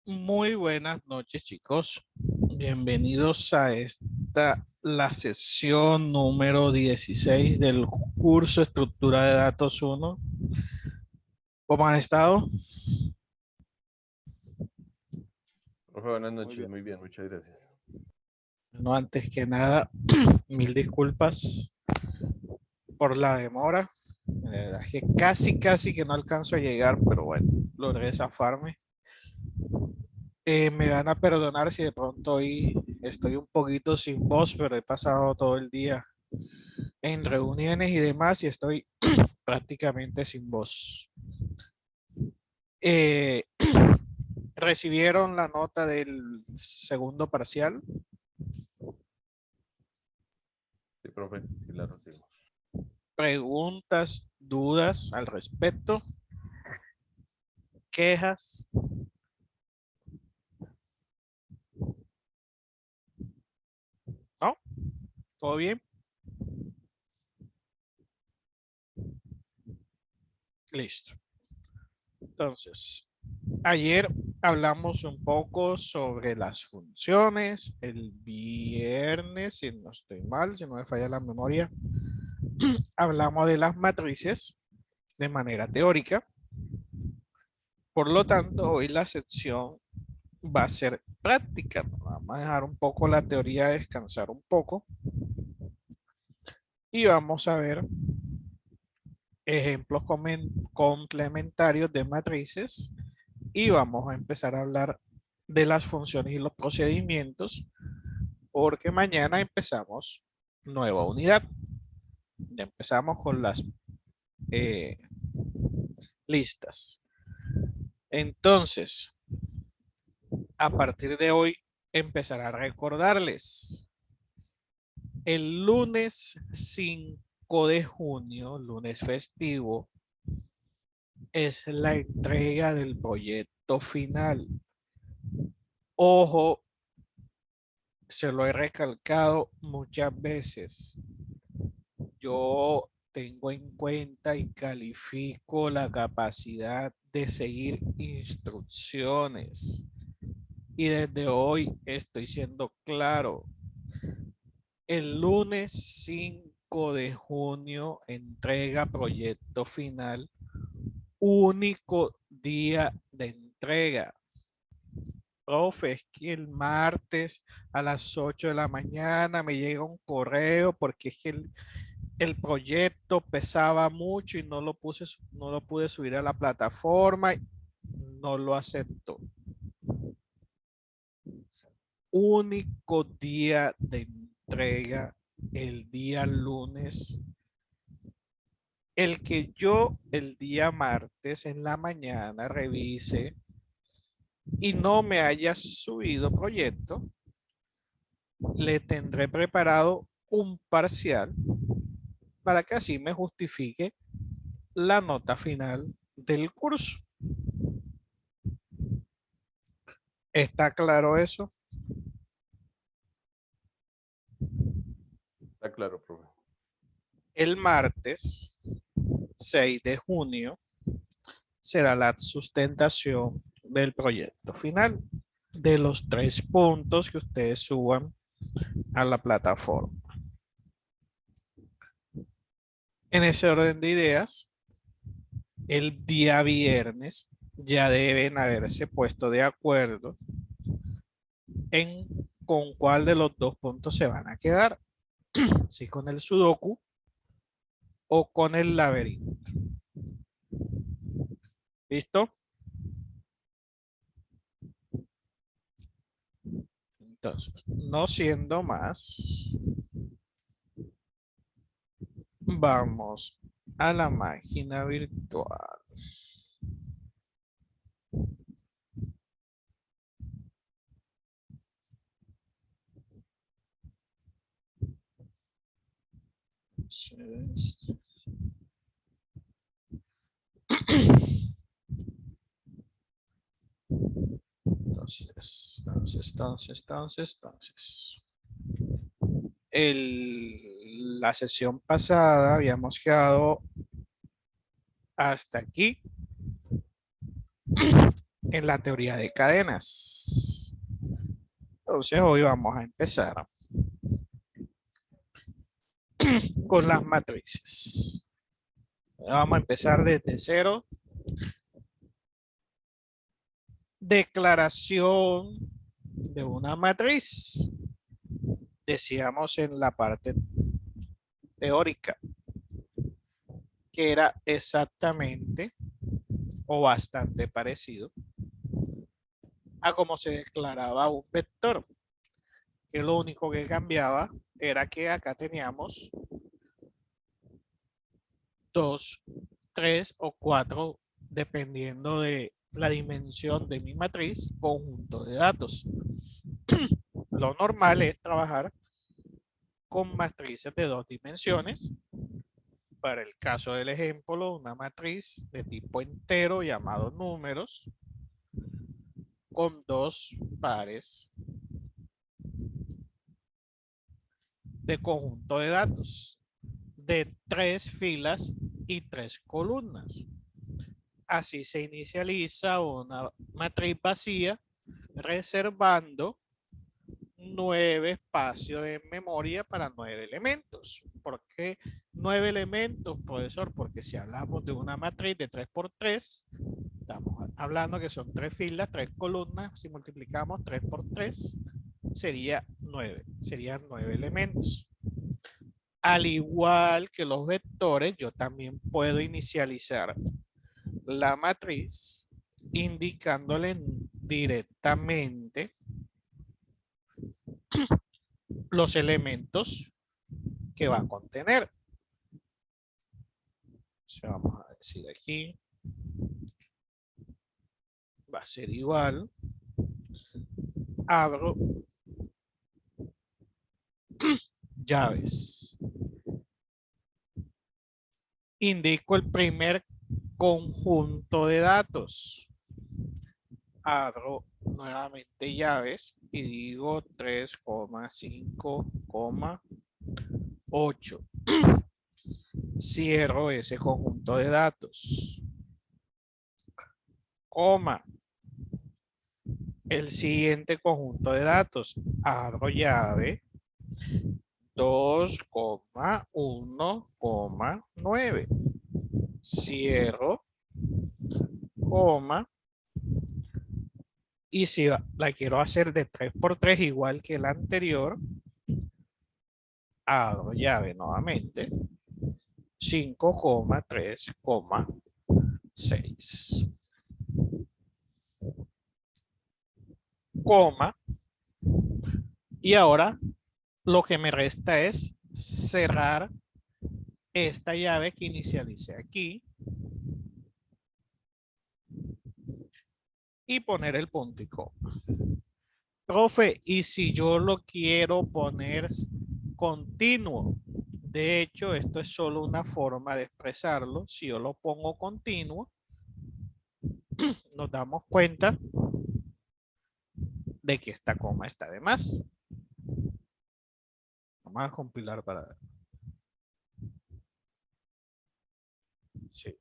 Muy buenas noches, chicos. Bienvenidos a la sesión número 16 del curso Estructura de Datos 1. ¿Cómo han estado? Profe, buenas Muy noches, bien. muy bien, muchas gracias. No, antes que nada, mil disculpas por la demora. La verdad es que casi que no alcanzo a llegar, pero bueno, logré zafarme. Me van a perdonar si de pronto hoy estoy un poquito sin voz, pero he pasado todo el día en reuniones y demás y estoy prácticamente sin voz. Eh, ¿Recibieron la nota del segundo parcial? Sí, profe, sí la recibimos. ¿Preguntas, dudas al respecto? ¿Quejas? ¿No? ¿Todo bien? Listo. Entonces, ayer hablamos un poco sobre las funciones. El viernes, si no estoy mal, si no me falla la memoria, hablamos de las matrices de manera teórica. Por lo tanto, hoy la sección va a ser práctica. Vamos a dejar un poco la teoría descansar un poco y vamos a ver ejemplos complementarios de matrices y vamos a empezar a hablar de las funciones y los procedimientos porque mañana empezamos nueva unidad. Ya empezamos con las eh, listas. Entonces, a partir de hoy, empezar a recordarles. El lunes 5 de junio, lunes festivo, es la entrega del proyecto final. Ojo, se lo he recalcado muchas veces. Yo tengo en cuenta y califico la capacidad de seguir instrucciones. Y desde hoy estoy siendo claro. El lunes 5 de junio entrega proyecto final, único día de entrega. Profe, es que el martes a las 8 de la mañana me llega un correo porque es que el proyecto pesaba mucho y no lo pude subir a la plataforma. No lo acepto. Único día de entrega el día lunes. El que yo el día martes en la mañana revise y no me haya subido proyecto, le tendré preparado un parcial para que así me justifique la nota final del curso. ¿Está claro eso? Está claro, profe. El martes 6 de junio será la sustentación del proyecto final de los 3 puntos que ustedes suban a la plataforma. En ese orden de ideas, el día viernes ya deben haberse puesto de acuerdo en con cuál de los 2 puntos se van a quedar, si con el sudoku o con el laberinto. ¿Listo? Entonces, no siendo más, vamos a la máquina virtual. Entonces. La sesión pasada habíamos quedado hasta aquí en la teoría de cadenas. Entonces hoy vamos a empezar con las matrices. Vamos a empezar desde cero. Declaración de una matriz. Decíamos en la parte teórica que era exactamente o bastante parecido a cómo se declaraba un vector, que lo único que cambiaba era que acá teníamos 2, 3 o 4, dependiendo de la dimensión de mi matriz, conjunto de datos. Lo normal es trabajar con matrices de 2 dimensiones. Para el caso del ejemplo, una matriz de tipo entero llamado números con 2 pares de conjunto de datos de 3 filas y 3 columnas. Así se inicializa una matriz vacía reservando 9 espacios de memoria para 9 elementos. ¿Por qué 9 elementos, profesor? Porque si hablamos de una matriz de 3x3, estamos hablando que son 3 filas, 3 columnas. Si multiplicamos 3 por 3, sería 9. Serían 9 elementos. Al igual que los vectores, yo también puedo inicializar la matriz indicándole directamente los elementos que va a contener. Vamos a decir aquí, va a ser igual, abro llaves, indico el primer conjunto de datos, abro nuevamente llaves y digo 3,5,8. Cierro ese conjunto de datos, coma, el siguiente conjunto de datos, abro llave 2,1,9. Cierro, coma, y si la quiero hacer de 3x3 igual que la anterior, abro llave nuevamente 5,3,6, coma, y ahora lo que me resta es cerrar esta llave que inicialicé aquí y poner el punto y coma. Profe, y si yo lo quiero poner continuo, de hecho, esto es solo una forma de expresarlo. Si yo lo pongo continuo, nos damos cuenta de que esta coma está de más. Vamos a compilar para ver. Sí.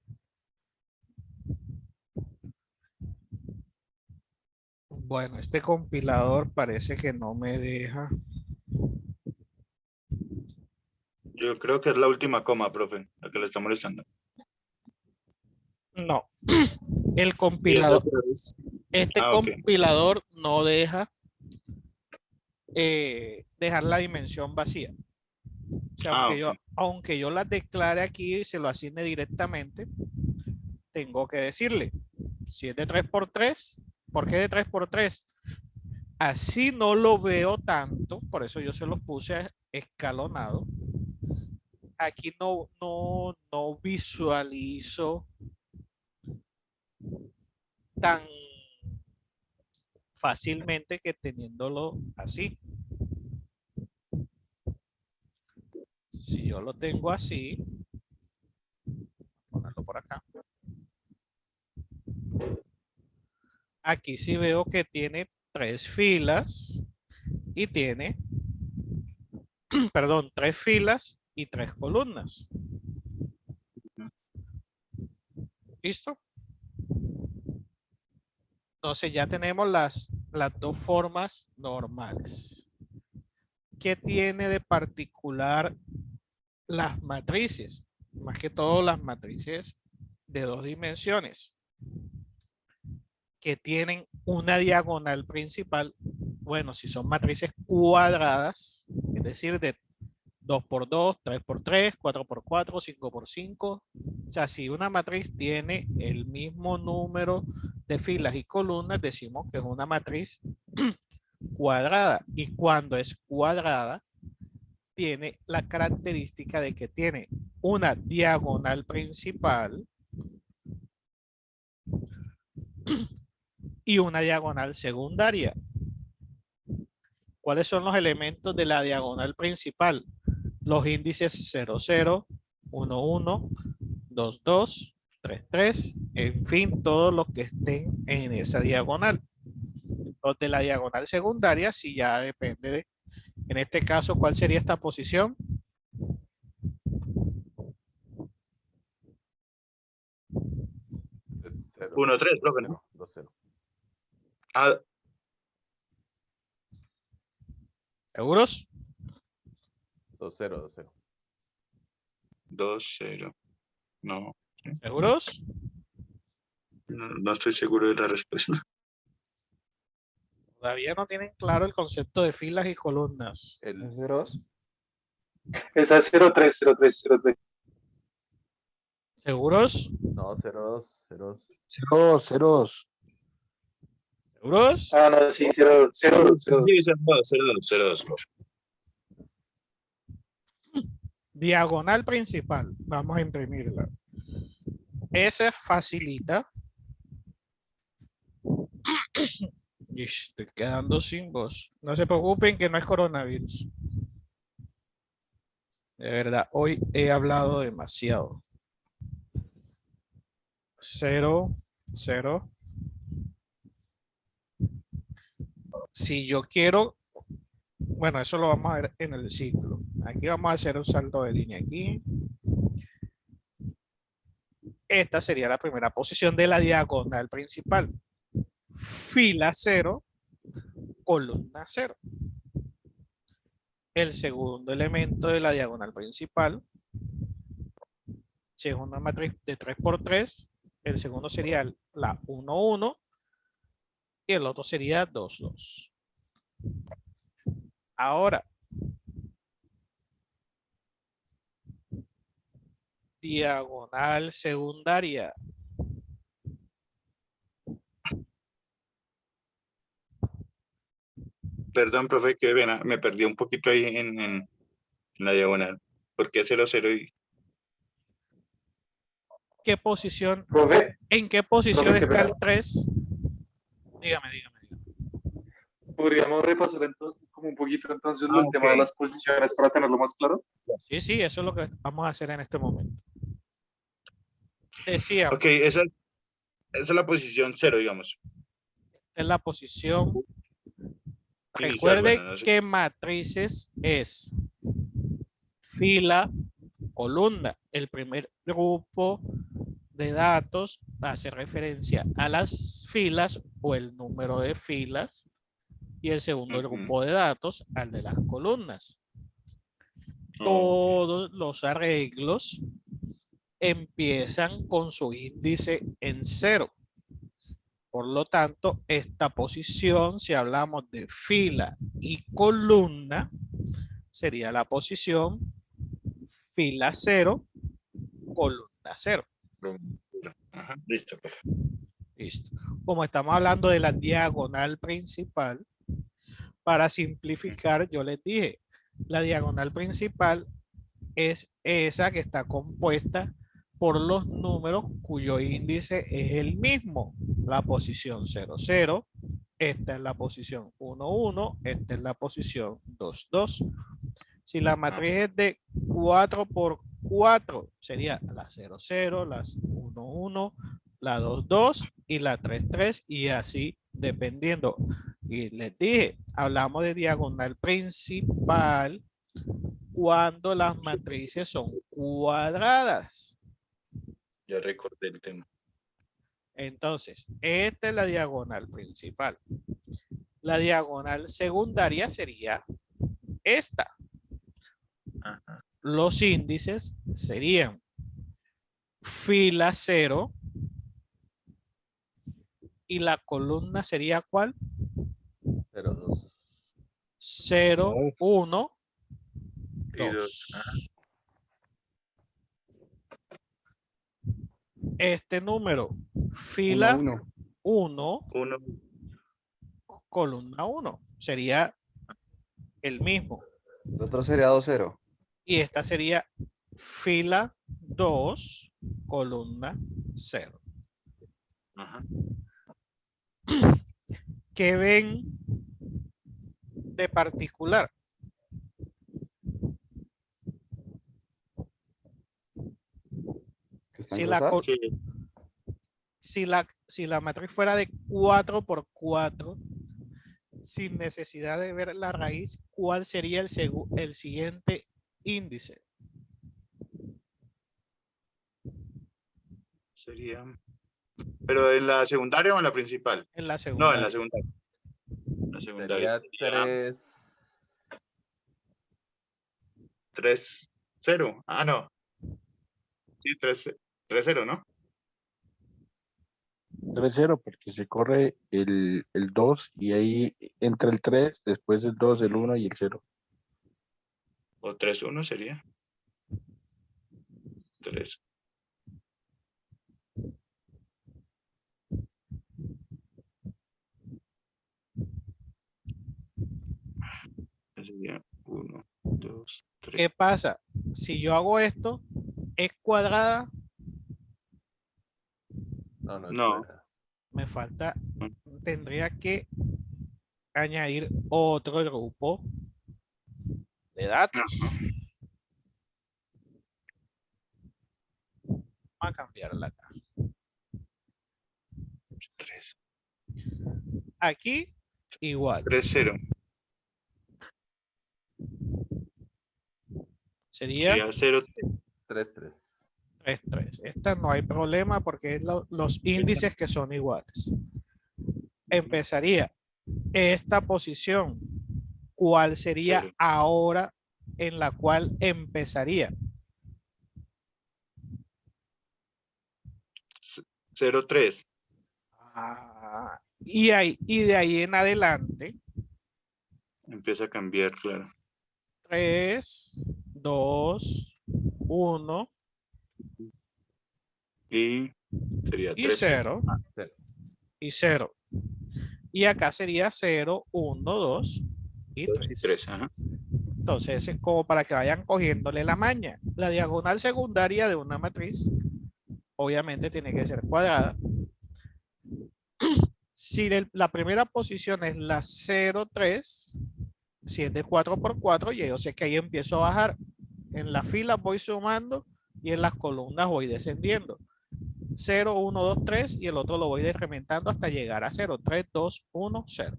Bueno, este compilador parece que no me deja. Yo creo que es la última coma, profe, la que le está molestando. No. El compilador. Este Okay. compilador no deja dejar la dimensión vacía. O sea, aunque yo las declare aquí y se lo asigne directamente, tengo que decirle, si es de 3x3, ¿por qué de 3x3? Así no lo veo tanto, por eso yo se los puse escalonado. Aquí no visualizo tan fácilmente que teniéndolo así. Si yo lo tengo así, ponerlo por acá. Aquí sí veo que tiene 3 filas y tiene, perdón, 3 filas y 3 columnas. ¿Listo? Entonces ya tenemos las dos formas normales. ¿Qué tiene de particular las matrices? Más que todo las matrices de 2 dimensiones. Que tienen una diagonal principal. Bueno, si son matrices cuadradas, es decir, de 2×2, 3×3, 4×4, 5×5. O sea, si una matriz tiene el mismo número de filas y columnas, decimos que es una matriz cuadrada. Y cuando es cuadrada, tiene la característica de que tiene una diagonal principal y una diagonal secundaria. ¿Cuáles son los elementos de la diagonal principal? Los índices 0, 0, 1, 1, 2, 2, 3, 3, en fin, todos los que estén en esa diagonal. Los de la diagonal secundaria, si ya depende de, en este caso, ¿cuál sería esta posición? Es 0. 1, 3, profe, ¿no? 2, 0. Ah, ¿Seguros? 2, 0, 2, 0. 2, 0. No, ¿Seguros? no estoy seguro de la respuesta. Todavía no tienen claro el concepto de filas y columnas. El ¿Ceros? Esa es 03, 03, 03. ¿Seguros? no, 0, 2, 0, 2. Ceros, ceros. ¿Seguros? Ah, no, sí, 0, 0, 0. Sí, 0, 2, 0, 2, 0, 2, profe. Diagonal principal. Vamos a imprimirla. Ese facilita. Y estoy quedando sin voz. No se preocupen que no es coronavirus. De verdad, hoy he hablado demasiado. 0, 0. Si yo quiero, bueno, eso lo vamos a ver en el ciclo. Aquí vamos a hacer un salto de línea aquí. Esta sería la primera posición de la diagonal principal. Fila 0, columna 0. El segundo elemento de la diagonal principal, si es una matriz de 3×3, el segundo sería la 1, 1 y el otro sería 2, 2. Ahora, diagonal secundaria. Perdón, profe, que me perdí un poquito ahí en la diagonal. ¿Por qué 0, 0 y ¿Qué posición? Profe, ¿En qué posición Profe, está ¿qué el 3? Dígame. podríamos repasar entonces, como un poquito entonces el ok. tema de las posiciones para tenerlo más claro. Sí, eso es lo que vamos a hacer en este momento. Decía, Ok, esa es la posición 0, digamos. en la posición. Inicial, Recuerde bueno, no sé. que matrices es fila, columna. El primer grupo de datos hace referencia a las filas o el número de filas y el segundo grupo de datos al de las columnas. Todos los arreglos empiezan con su índice en 0. Por lo tanto, esta posición, si hablamos de fila y columna, sería la posición fila 0, columna 0. Ajá, listo, profe. Listo. Como estamos hablando de la diagonal principal, para simplificar, yo les dije, la diagonal principal es esa que está compuesta por los números cuyo índice es el mismo. La posición 0, 0, esta es la posición 1, 1, esta es la posición 2, 2. Si la matriz es de 4×4, sería la 0, 0, la 1, 1, la 2, 2 y la 3, 3 y así dependiendo. Y les dije, hablamos de diagonal principal cuando las matrices son cuadradas. Ya recordé el tema. Entonces, esta es la diagonal principal. La diagonal secundaria sería esta. Ajá. Los índices serían fila 0 y la columna sería ¿cuál? 0, 2. 0, 1, Y 2. 2. Este número, fila 1, 1. columna 1, sería el mismo. El otro sería 2, 0. Y esta sería fila 2, columna 0. Ajá. ¿Qué ven de particular? Que están Si la, cruzados. Sí. si la matriz fuera de 4 por 4, sin necesidad de ver la raíz, ¿cuál sería el siguiente índice? Sería. ¿Pero en la secundaria o en la principal? En la No, segunda. en la secundaria. La secundaria Sería 3. 3, 0. Ah, no. Sí, 3, 0, ¿no? 3-0 porque se corre el 2 y ahí entra el 3, después el 2, el 1 y el 0. O 3, 1 sería. 3. Sería 1, 2, 3. ¿Qué pasa? Si yo hago esto, ¿es cuadrada? No, no es No. cuadrada. Me falta, tendría que añadir otro grupo de datos. Ajá. Vamos a cambiarla acá. 3. Aquí, igual. 3, 0. Sería Sería 0, 3, 3. 3, 3. Esta no hay problema porque es los índices que son iguales. Empezaría esta posición. ¿Cuál sería 0. ahora en la cual empezaría? 0, 3. Y de ahí en adelante, Empieza a cambiar, claro. 3, 2, 1 Y sería y 3, 0. 0 0. y 0. Y acá sería 0, 1, 2 y 2 y 3. 3. Ajá. Entonces, es como para que vayan cogiéndole la maña. La diagonal secundaria de una matriz, obviamente, tiene que ser cuadrada. Si la primera posición es la 0, 3, si es de 4 por 4, yo sé que ahí empiezo a bajar. En la fila voy sumando y en las columnas voy descendiendo. 0, 1, 2, 3 y el otro lo voy decrementando hasta llegar a 0. 3, 2, 1, 0.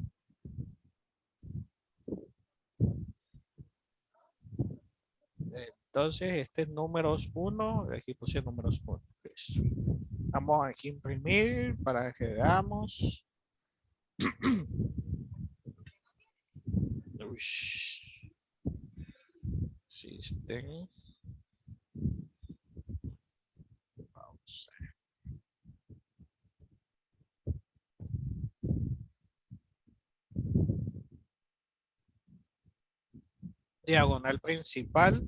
Entonces, este es números 1. Aquí puse números 1. Vamos aquí a imprimir para que veamos. System. Vamos a ver. Diagonal principal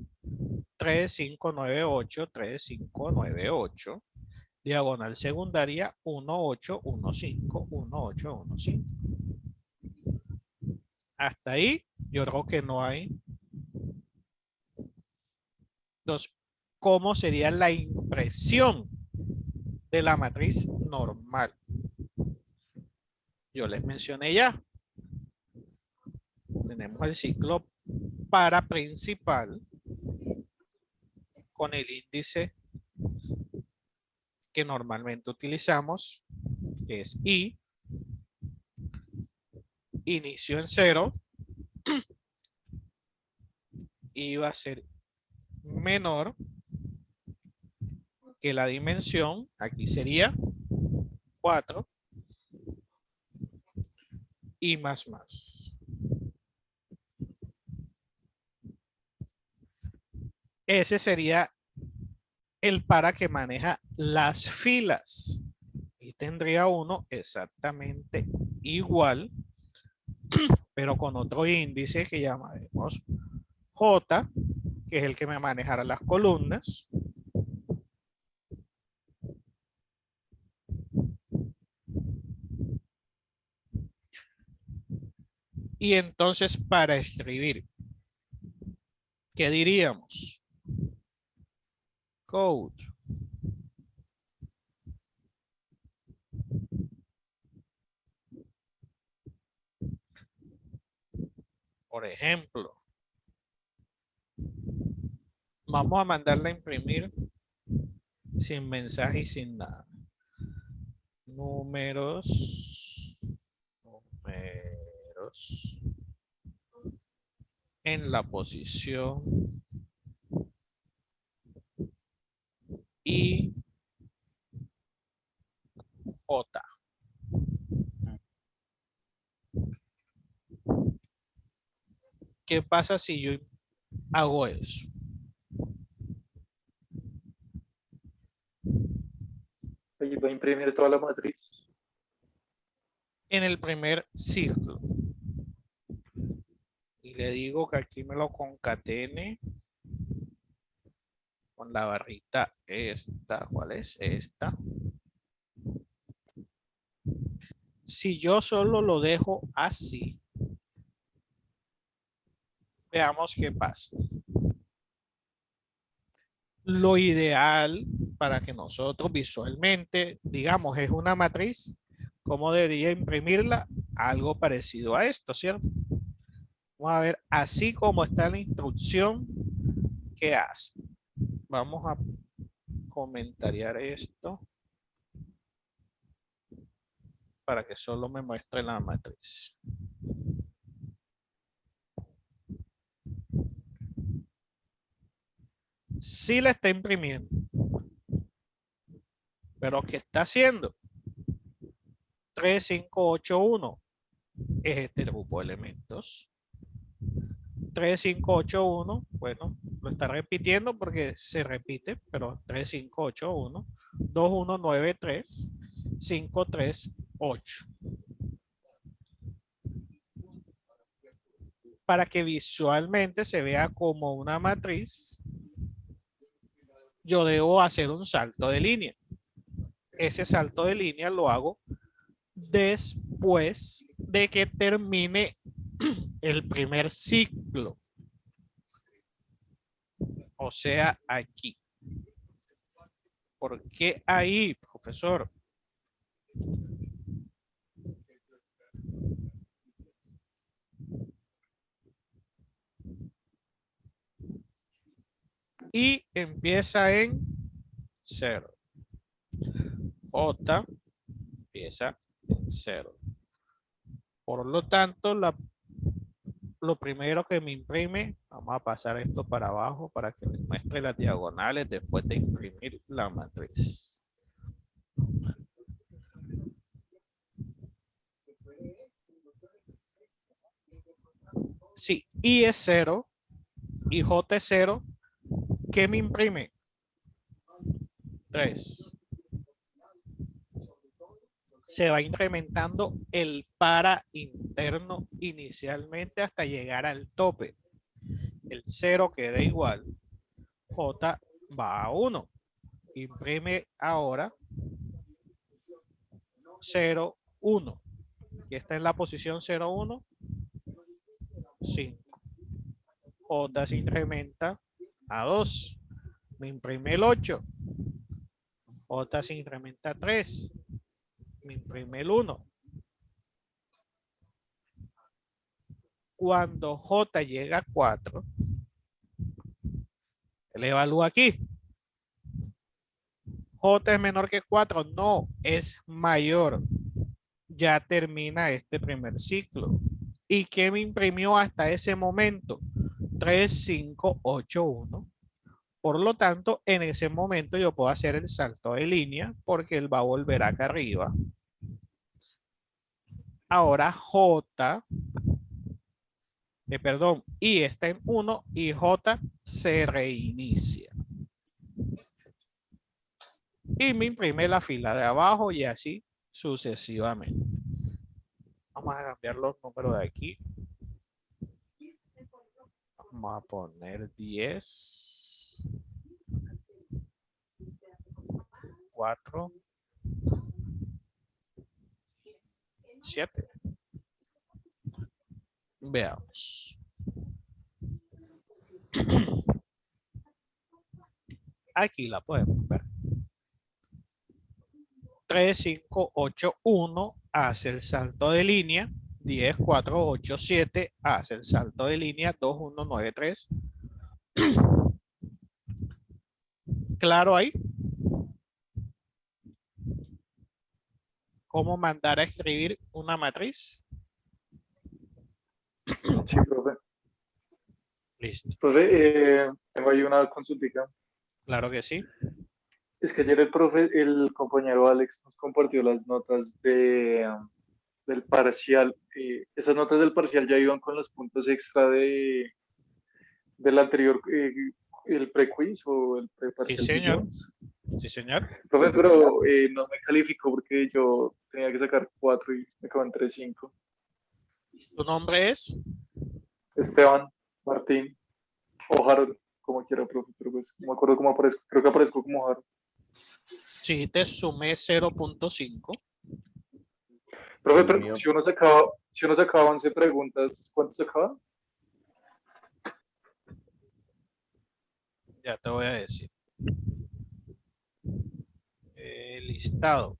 3598, 3598. Diagonal secundaria 1815, 1815. Hasta ahí yo creo que no hay. Entonces, ¿cómo sería la impresión de la matriz normal? Yo les mencioné ya. Tenemos el ciclo para principal con el índice que normalmente utilizamos, que es I, inicio en 0, y va a ser menor que la dimensión, aquí sería 4 y más. Ese sería el para que maneja las filas. Y tendría uno exactamente igual, pero con otro índice que llamaremos J, que es el que me manejará las columnas. Y entonces para escribir, ¿qué diríamos? Code. Por ejemplo, vamos a mandarla a imprimir sin mensaje y sin nada. Números en la posición y J. ¿Qué pasa si yo hago eso? Ahí va a imprimir toda la matriz. En el primer ciclo. Y le digo que aquí me lo concatene con la barrita esta. ¿Cuál es esta? Si yo solo lo dejo así, veamos qué pasa. Lo ideal para que nosotros visualmente, digamos, es una matriz, ¿cómo debería imprimirla? Algo parecido a esto, ¿cierto? Vamos a ver, así como está la instrucción, ¿qué hace? Vamos a comentariar esto para que solo me muestre la matriz. Sí la está imprimiendo. Pero ¿qué está haciendo? 3581 es este grupo de elementos. 3581, bueno, lo está repitiendo porque se repite, pero 3581, 2193, 538. Para que visualmente se vea como una matriz, yo debo hacer un salto de línea. Ese salto de línea lo hago después de que termine el primer ciclo. O sea, aquí. ¿Por qué ahí, profesor? Y empieza en 0. J empieza en 0. Por lo tanto, lo primero que me imprime, vamos a pasar esto para abajo para que me muestre las diagonales después de imprimir la matriz. Sí, I es 0 y J es 0, ¿qué me imprime? 3. Se va incrementando el para interno inicialmente hasta llegar al tope. El 0 queda igual. J va a 1. Imprime ahora 0, 1. Y está en la posición 0, 1. 5. J se incrementa a 2. Me imprime el 8. J se incrementa a 3. Me imprime el 1. Cuando J llega a 4, le evalúa aquí. J es menor que 4. No, es mayor. Ya termina este primer ciclo. ¿Y qué me imprimió hasta ese momento? 3581. Por lo tanto, en ese momento yo puedo hacer el salto de línea porque él va a volver acá arriba Ahora J, perdón, I está en 1 y J se reinicia. Y me imprime la fila de abajo y así sucesivamente. Vamos a cambiar los números de aquí. Vamos a poner 10, 4, 7. Veamos. Aquí la podemos ver. 3, 5, 8, 1 hace el salto de línea. 10, 4, 8, 7 hace el salto de línea. 2, 1, 9, 3. ¿Claro ahí? ¿Cómo mandar a escribir una matriz? Sí, profe. Listo. Profe, tengo ahí una consultica. Claro que sí. Es que ayer el compañero Alex nos compartió las notas del parcial. Esas notas del parcial ya iban con los puntos extra del anterior, el pre-quiz o el pre-parcial. Sí, que señor. hicimos. Sí, señor. Profe, pero no me calificó porque yo tenía que sacar 4 y me quedó entre 5. ¿Tu nombre es? Esteban, Martín o Harold, como quiera, profe, pero pues no me acuerdo cómo aparezco. Creo que aparezco como Harold. Sí, te sumé 0.5. Profe, El pero mío. si uno sacaba 11 preguntas, ¿cuánto sacaba? Ya te voy a decir. Listado.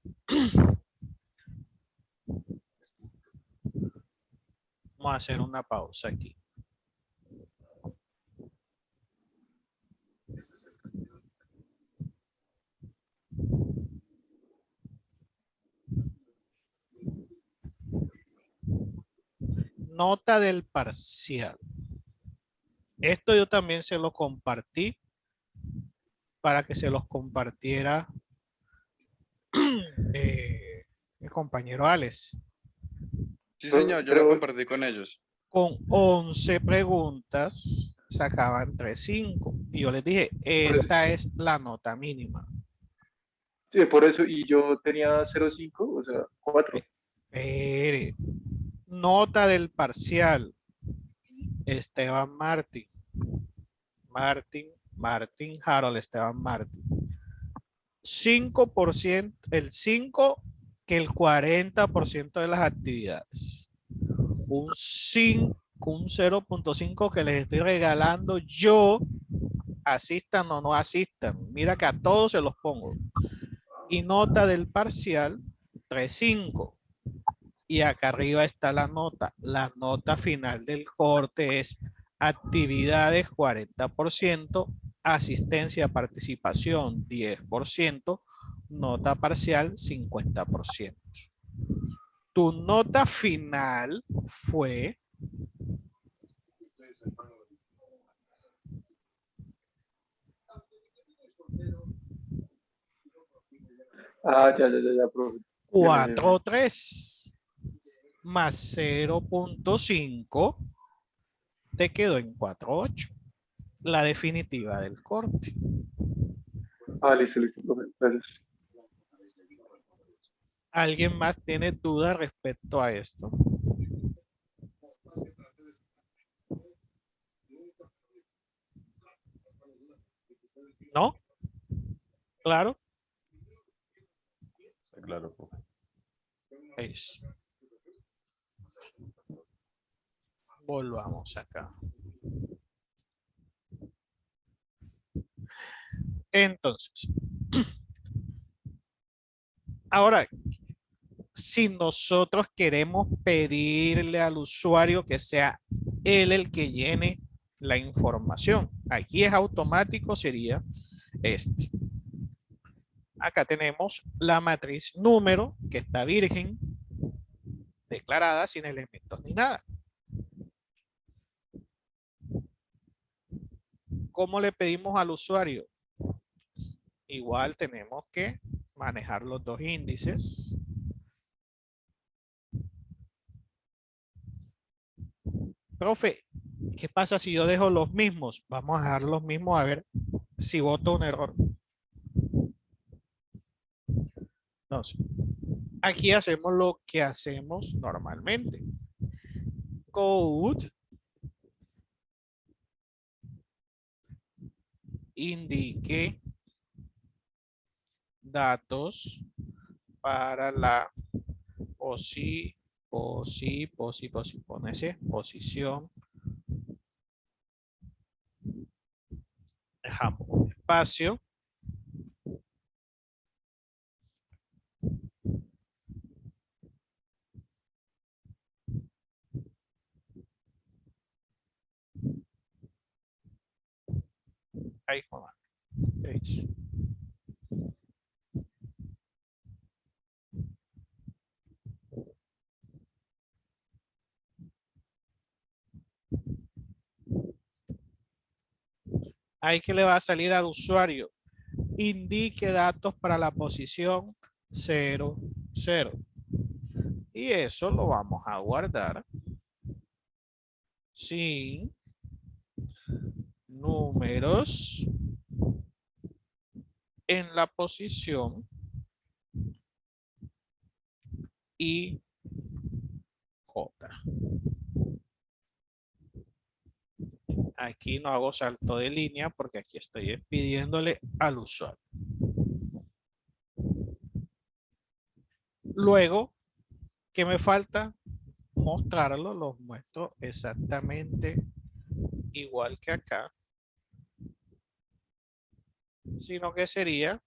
Vamos a hacer una pausa aquí. Nota del parcial. Esto yo también se lo compartí para que se los compartiera el compañero Alex. Sí, señor, yo lo Pero- compartí con ellos. Con 11 preguntas sacaban 3.5. Y yo les dije, esta es la nota mínima. Sí, por eso, y yo tenía 0.5, o sea, 4. Nota del parcial. Esteban Martín. Martín, Harold, Esteban Martín. 5%, el 5 que el 40% de las actividades. Un 0.5 que les estoy regalando yo, asistan o no asistan. Mira que a todos se los pongo. Y nota del parcial, 3.5. Y acá arriba está la nota. La nota final del corte es actividades 40%, asistencia, participación 10%, nota parcial 50%. Tu nota final fue Ya, profe. 4.3 más 0.5 te quedó en 4.8. La definitiva del corte. Listo, profe. Gracias. ¿Alguien más tiene duda respecto a esto? ¿No? ¿Claro? Claro, profe. Eso. Volvamos acá. Entonces, ahora, si nosotros queremos pedirle al usuario que sea él el que llene la información, aquí es automático, sería este. Acá tenemos la matriz número que está virgen, declarada sin elementos ni nada. ¿Cómo le pedimos al usuario? Igual tenemos que manejar los dos índices. Profe, ¿qué pasa si yo dejo los mismos? Vamos a dejar los mismos a ver si voto un error. Entonces, aquí hacemos lo que hacemos normalmente. Code indique datos para la posición. Dejamos un espacio. Ahí, joder. Ahí que le va a salir al usuario. Indique datos para la posición 0, 0. Y eso lo vamos a guardar sin números en la posición y J. Aquí no hago salto de línea porque aquí estoy pidiéndole al usuario. Luego, ¿qué me falta? Mostrarlo, los muestro exactamente igual que acá. Sino que sería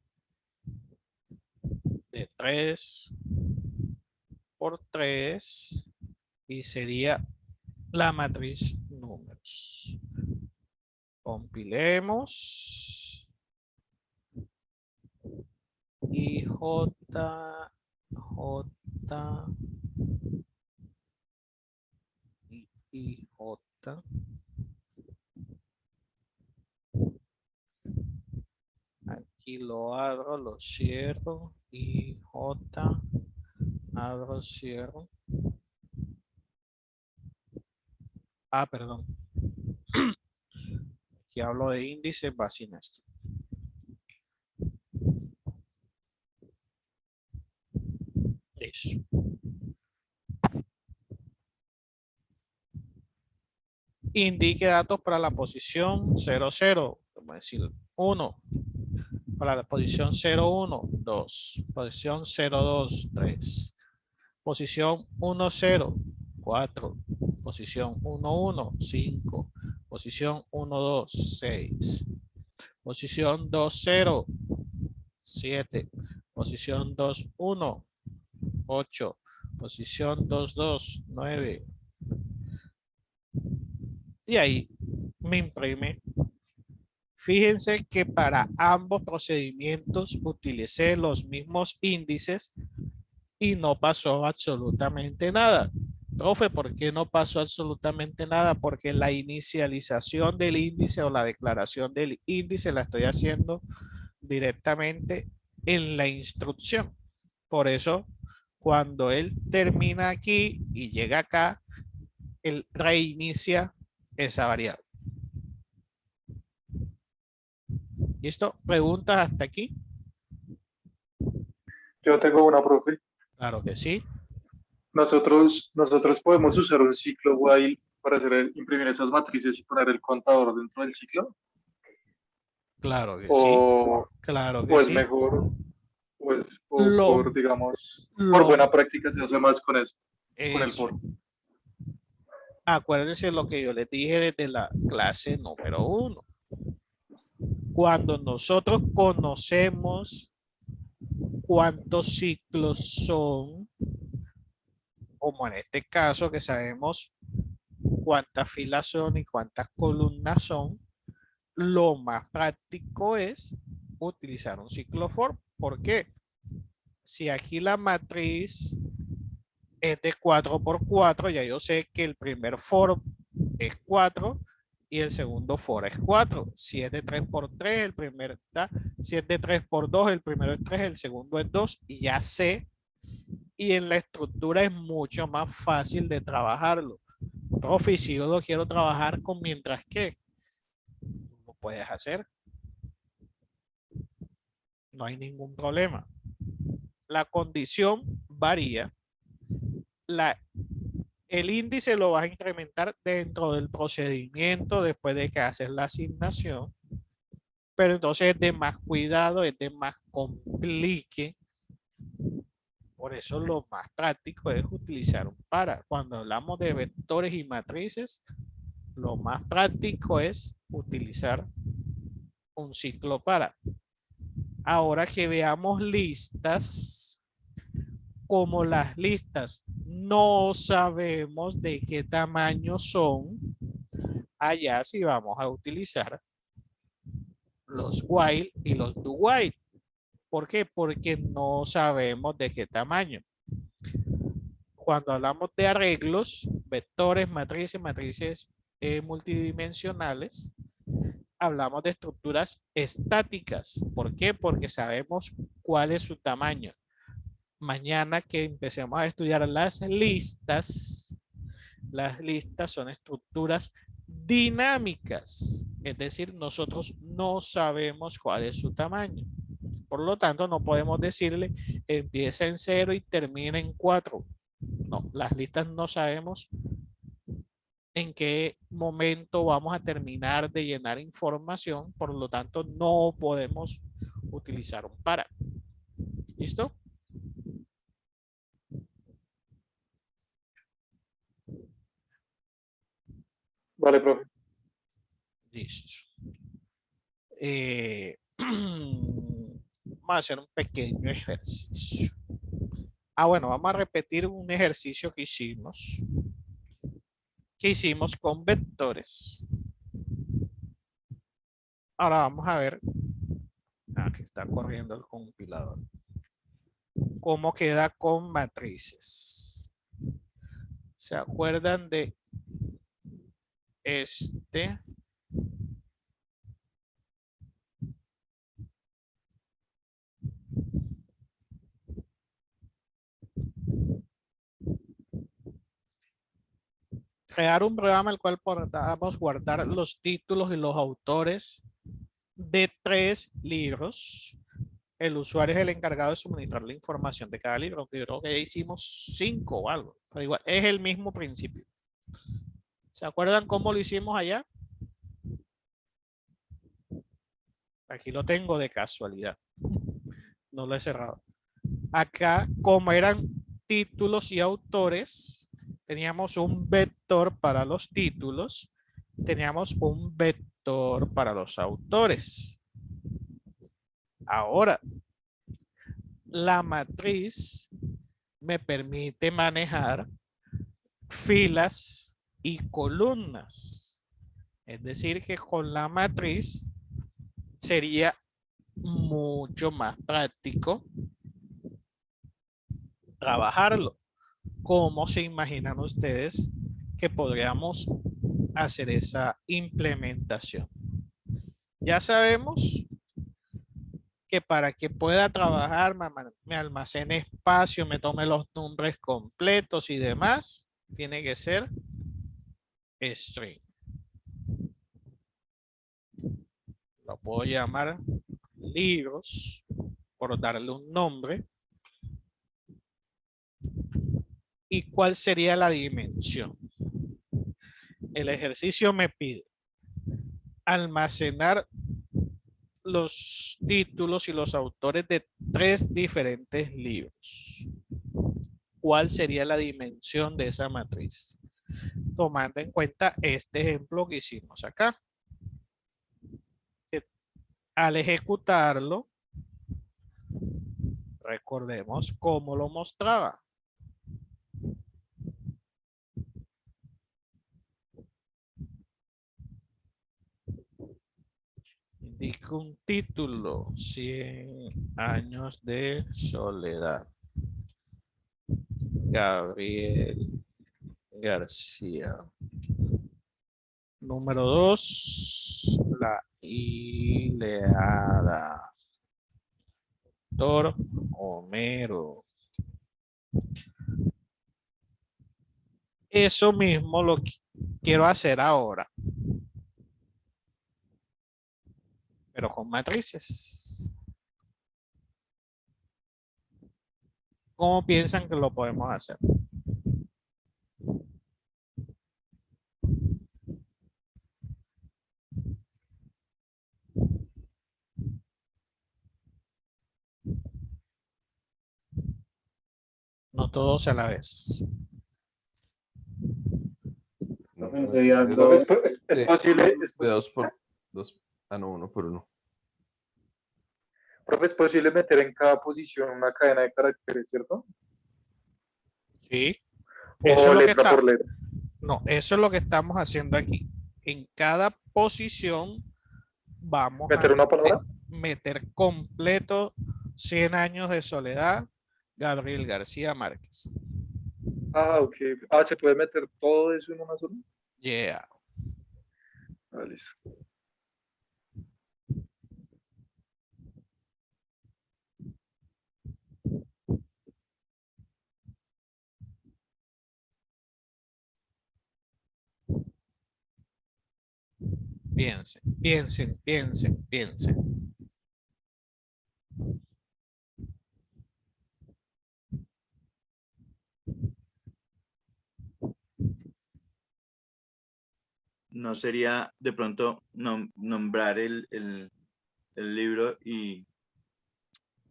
de 3 por 3 y sería la matriz números. Compilemos. Y J. Aquí lo abro, lo cierro. Y J. Abro, cierro. Ah, perdón. Aquí hablo de índices, va sin esto. Eso. Indique datos para la posición 0, 0. Vamos a decir 1. Para la posición 0, 1, 2. Posición 0, 2, 3. Posición 1, 0, 4. Posición 1, 1, 5. Posición 1, 2, 6. Posición 2, 0, 7. Posición 2, 1, 8. Posición 2, 2, 9. Y ahí me imprime. Fíjense que para ambos procedimientos utilicé los mismos índices y no pasó absolutamente nada. Profe, ¿por qué no pasó absolutamente nada? Porque la inicialización del índice o la declaración del índice la estoy haciendo directamente en la instrucción. Por eso, cuando él termina aquí y llega acá, él reinicia esa variable. ¿Listo? ¿Preguntas hasta aquí? Yo tengo una, profe. Claro que sí. Nosotros podemos usar un ciclo while para imprimir esas matrices y poner el contador dentro del ciclo. Claro que O, sí. Claro que o es sí. mejor, pues, Lo- por, digamos, lo- por buena práctica se hace más con eso, con el Eso. for. Acuérdense lo que yo les dije desde la clase número 1. Cuando nosotros conocemos cuántos ciclos son, como en este caso que sabemos cuántas filas son y cuántas columnas son, lo más práctico es utilizar un ciclo for. ¿Por qué? Si aquí la matriz es de 4 por 4, ya yo sé que el primer for es 4 y el segundo for es 4. Si es de 3 por 3, el primero está. Si es de 3 por 2, el primero es 3, el segundo es 2 y ya sé. Y en la estructura es mucho más fácil de trabajarlo. Profe, si yo lo quiero trabajar con mientras que, lo puedes hacer. No hay ningún problema. La condición varía. El índice lo vas a incrementar dentro del procedimiento después de que haces la asignación. Pero entonces es de más cuidado, es de más complique. Por eso lo más práctico es utilizar un para. Cuando hablamos de vectores y matrices, lo más práctico es utilizar un ciclo para. Ahora que veamos listas, como las listas no sabemos de qué tamaño son, allá sí vamos a utilizar los while y los do while. ¿Por qué? Porque no sabemos de qué tamaño. Cuando hablamos de arreglos, vectores, matrices multidimensionales, hablamos de estructuras estáticas. ¿Por qué? Porque sabemos cuál es su tamaño. Mañana que empecemos a estudiar las listas son estructuras dinámicas. Es decir, nosotros no sabemos cuál es su tamaño. Por lo tanto, no podemos decirle empieza en 0 y termina en 4. No, las listas no sabemos en qué momento vamos a terminar de llenar información. Por lo tanto, no podemos utilizar un para. ¿Listo? Vale, profe. Listo. Vamos a hacer un pequeño ejercicio. Bueno, vamos a repetir un ejercicio que hicimos con vectores. Ahora vamos a ver, aquí está corriendo el compilador, cómo queda con matrices. ¿Se acuerdan de este? Crear un programa el cual podamos guardar los títulos y los autores de 3 libros. El usuario es el encargado de suministrar la información de cada libro. Yo creo que ya hicimos 5 o algo, pero igual es el mismo principio. ¿Se acuerdan cómo lo hicimos allá? Aquí lo tengo de casualidad. No lo he cerrado. Acá, como eran títulos y autores, teníamos un vector para los títulos, teníamos un vector para los autores. Ahora, la matriz me permite manejar filas y columnas. Es decir, que con la matriz sería mucho más práctico trabajarlo. ¿Cómo se imaginan ustedes que podríamos hacer esa implementación? Ya sabemos que para que pueda trabajar me almacene espacio, me tome los nombres completos y demás, tiene que ser string. Lo puedo llamar libros por darle un nombre. ¿Y cuál sería la dimensión? El ejercicio me pide almacenar los títulos y los autores de 3 diferentes libros. ¿Cuál sería la dimensión de esa matriz? Tomando en cuenta este ejemplo que hicimos acá. Al ejecutarlo, recordemos cómo lo mostraba. Indica un título, 100 años de soledad. Gabriel García. Número 2, la Ilíada. Doctor Homero. Eso mismo lo quiero hacer ahora, pero con matrices. ¿Cómo piensan que lo podemos hacer? No todos a la vez. No, Sería de dos. Es posible, de dos por dos. Ah, no, uno por uno. profe, es posible meter en cada posición una cadena de caracteres, ¿cierto? Sí. Eso O es lo que letra está. por letra. No, eso es lo que estamos haciendo aquí. En cada posición vamos a ¿Meter una palabra? meter completo 100 años de soledad, Gabriel García Márquez. Ah, ok. Ah, ¿se puede meter todo eso en una sola? Yeah. Ah, listo. Piensen, piensen, piensen, piensen. No sería de pronto nombrar el libro y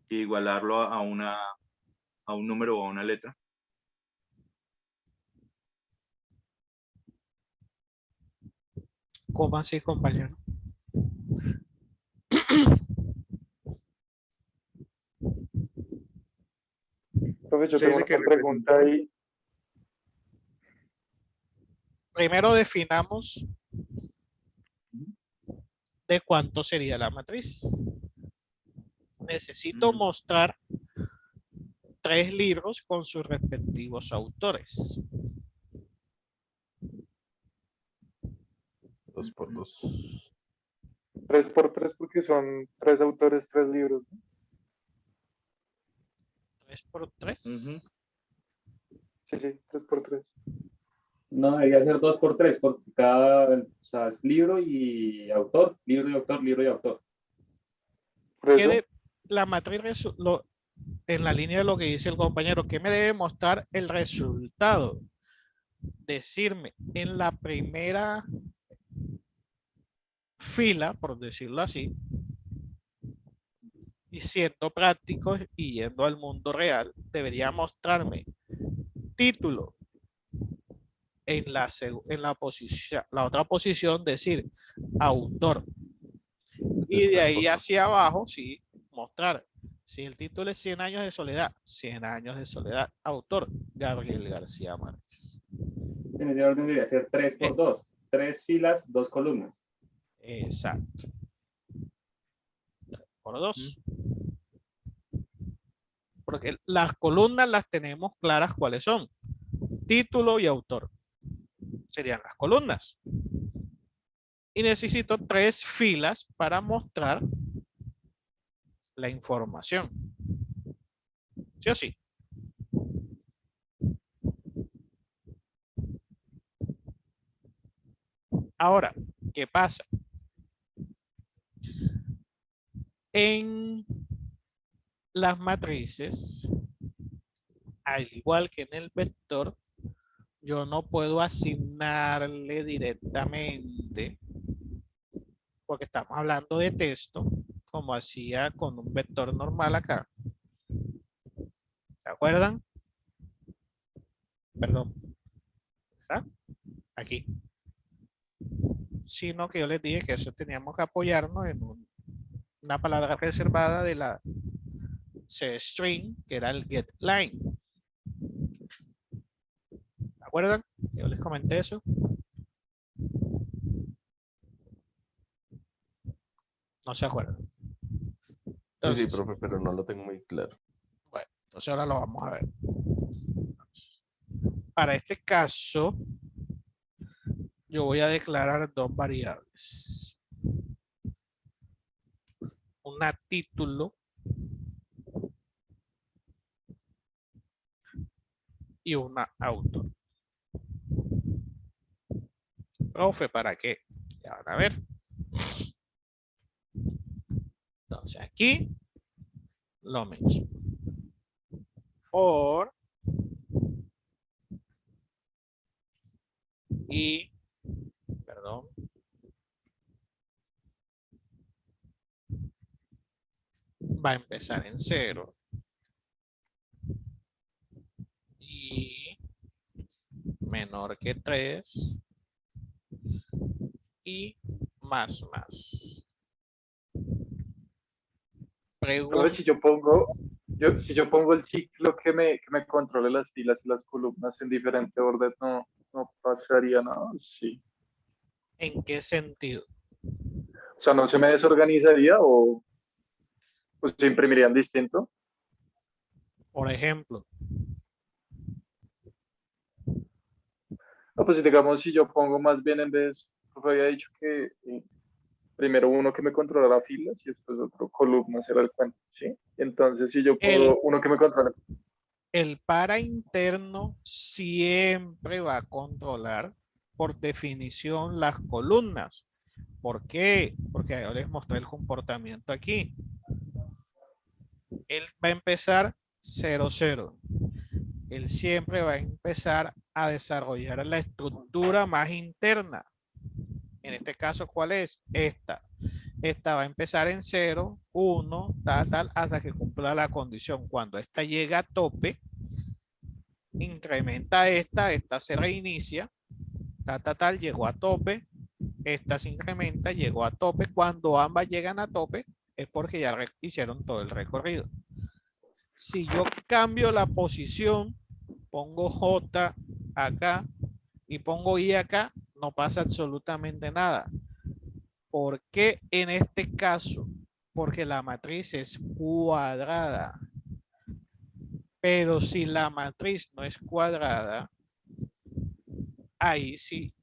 igualarlo a un número o a una letra. ¿Cómo así, compañero? Profe, yo Se tengo dice que una pregunta ahí. Primero definamos de cuánto sería la matriz. Necesito mostrar 3 libros con sus respectivos autores. 2 por 2. 3 por 3 porque son 3 autores, 3 libros. 3 por 3. Ujú. Sí, 3 por 3. No, debería ser 2 por 3, porque cada, o sea, es libro y autor, libro y autor, libro y autor. Por eso, La matriz en la línea de lo que dice el compañero, ¿qué me debe mostrar el resultado? Decirme en la primera fila, por decirlo así, y siendo prácticos y yendo al mundo real, debería mostrarme título en la posición, la otra posición, decir autor. Y de ahí hacia abajo, sí, mostrar. Si el título es 100 años de soledad, 100 años de soledad, autor Gabriel García Márquez. En ese orden debería ser 3 por 2, 3 filas, 2 columnas. Exacto. Por 2. Porque las columnas las tenemos claras cuáles son. Título y autor. Serían las columnas. Y necesito 3 filas para mostrar la información. ¿Sí o sí? Ahora, ¿qué pasa? En las matrices, al igual que en el vector, yo no puedo asignarle directamente, porque estamos hablando de texto, como hacía con un vector normal acá. ¿Se acuerdan? Perdón. ¿Está? Aquí. Sino que yo les dije que eso teníamos que apoyarnos en una palabra reservada de la string, que era el getLine. ¿Se acuerdan? Yo les comenté eso. No se acuerdan. Entonces, Sí, profe, pero no lo tengo muy claro. bueno, entonces ahora lo vamos a ver. Para este caso, yo voy a declarar 2 variables. Una título y una autor. Profe, ¿para qué? Ya van a ver. Entonces aquí lo mismo. For y, perdón, va a empezar en 0 y menor que 3 y más. Profe, si yo pongo el ciclo que me controle las filas y las columnas en diferente orden, no pasaría nada. Sí. ¿En qué sentido? O sea, ¿no se me desorganizaría o se imprimirían distinto? Por ejemplo, No, pues digamos, si yo pongo más bien en vez, profe había dicho que primero uno que me controlara filas y después otro columnas era el cuento, ¿sí? Entonces, si yo el, puedo, uno que me controle. el para interno siempre va a controlar por definición las columnas. ¿Por qué? Porque yo les mostré el comportamiento aquí. Él va a empezar 0. Él siempre va a empezar a desarrollar la estructura más interna. En este caso, ¿cuál es? Esta. Esta va a empezar en 0, 1, tal, hasta que cumpla la condición. Cuando esta llega a tope, incrementa esta se reinicia, tal, llegó a tope, esta se incrementa, llegó a tope. Cuando ambas llegan a tope, es porque ya hicieron todo el recorrido. Si yo cambio la posición, pongo J acá y pongo I acá, no pasa absolutamente nada. ¿Por qué en este caso? Porque la matriz es cuadrada. Pero si la matriz no es cuadrada, ahí sí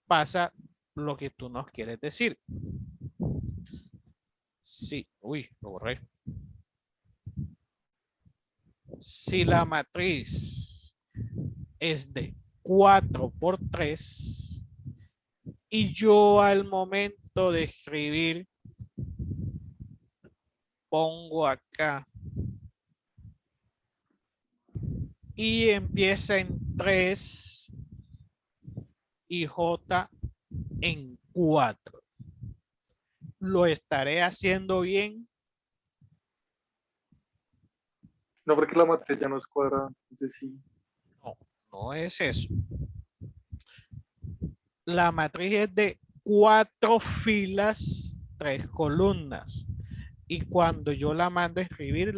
pasa lo que tú nos quieres decir. Sí, uy, lo borré. Si la matriz es de 4 por 3 y yo al momento de escribir pongo acá y empieza en 3 y J en 4. ¿Lo estaré haciendo bien? No, porque la matriz ya no es cuadrada, entonces sí. No, no es eso. La matriz es de 4 filas, 3 columnas. Y cuando yo la mando a escribir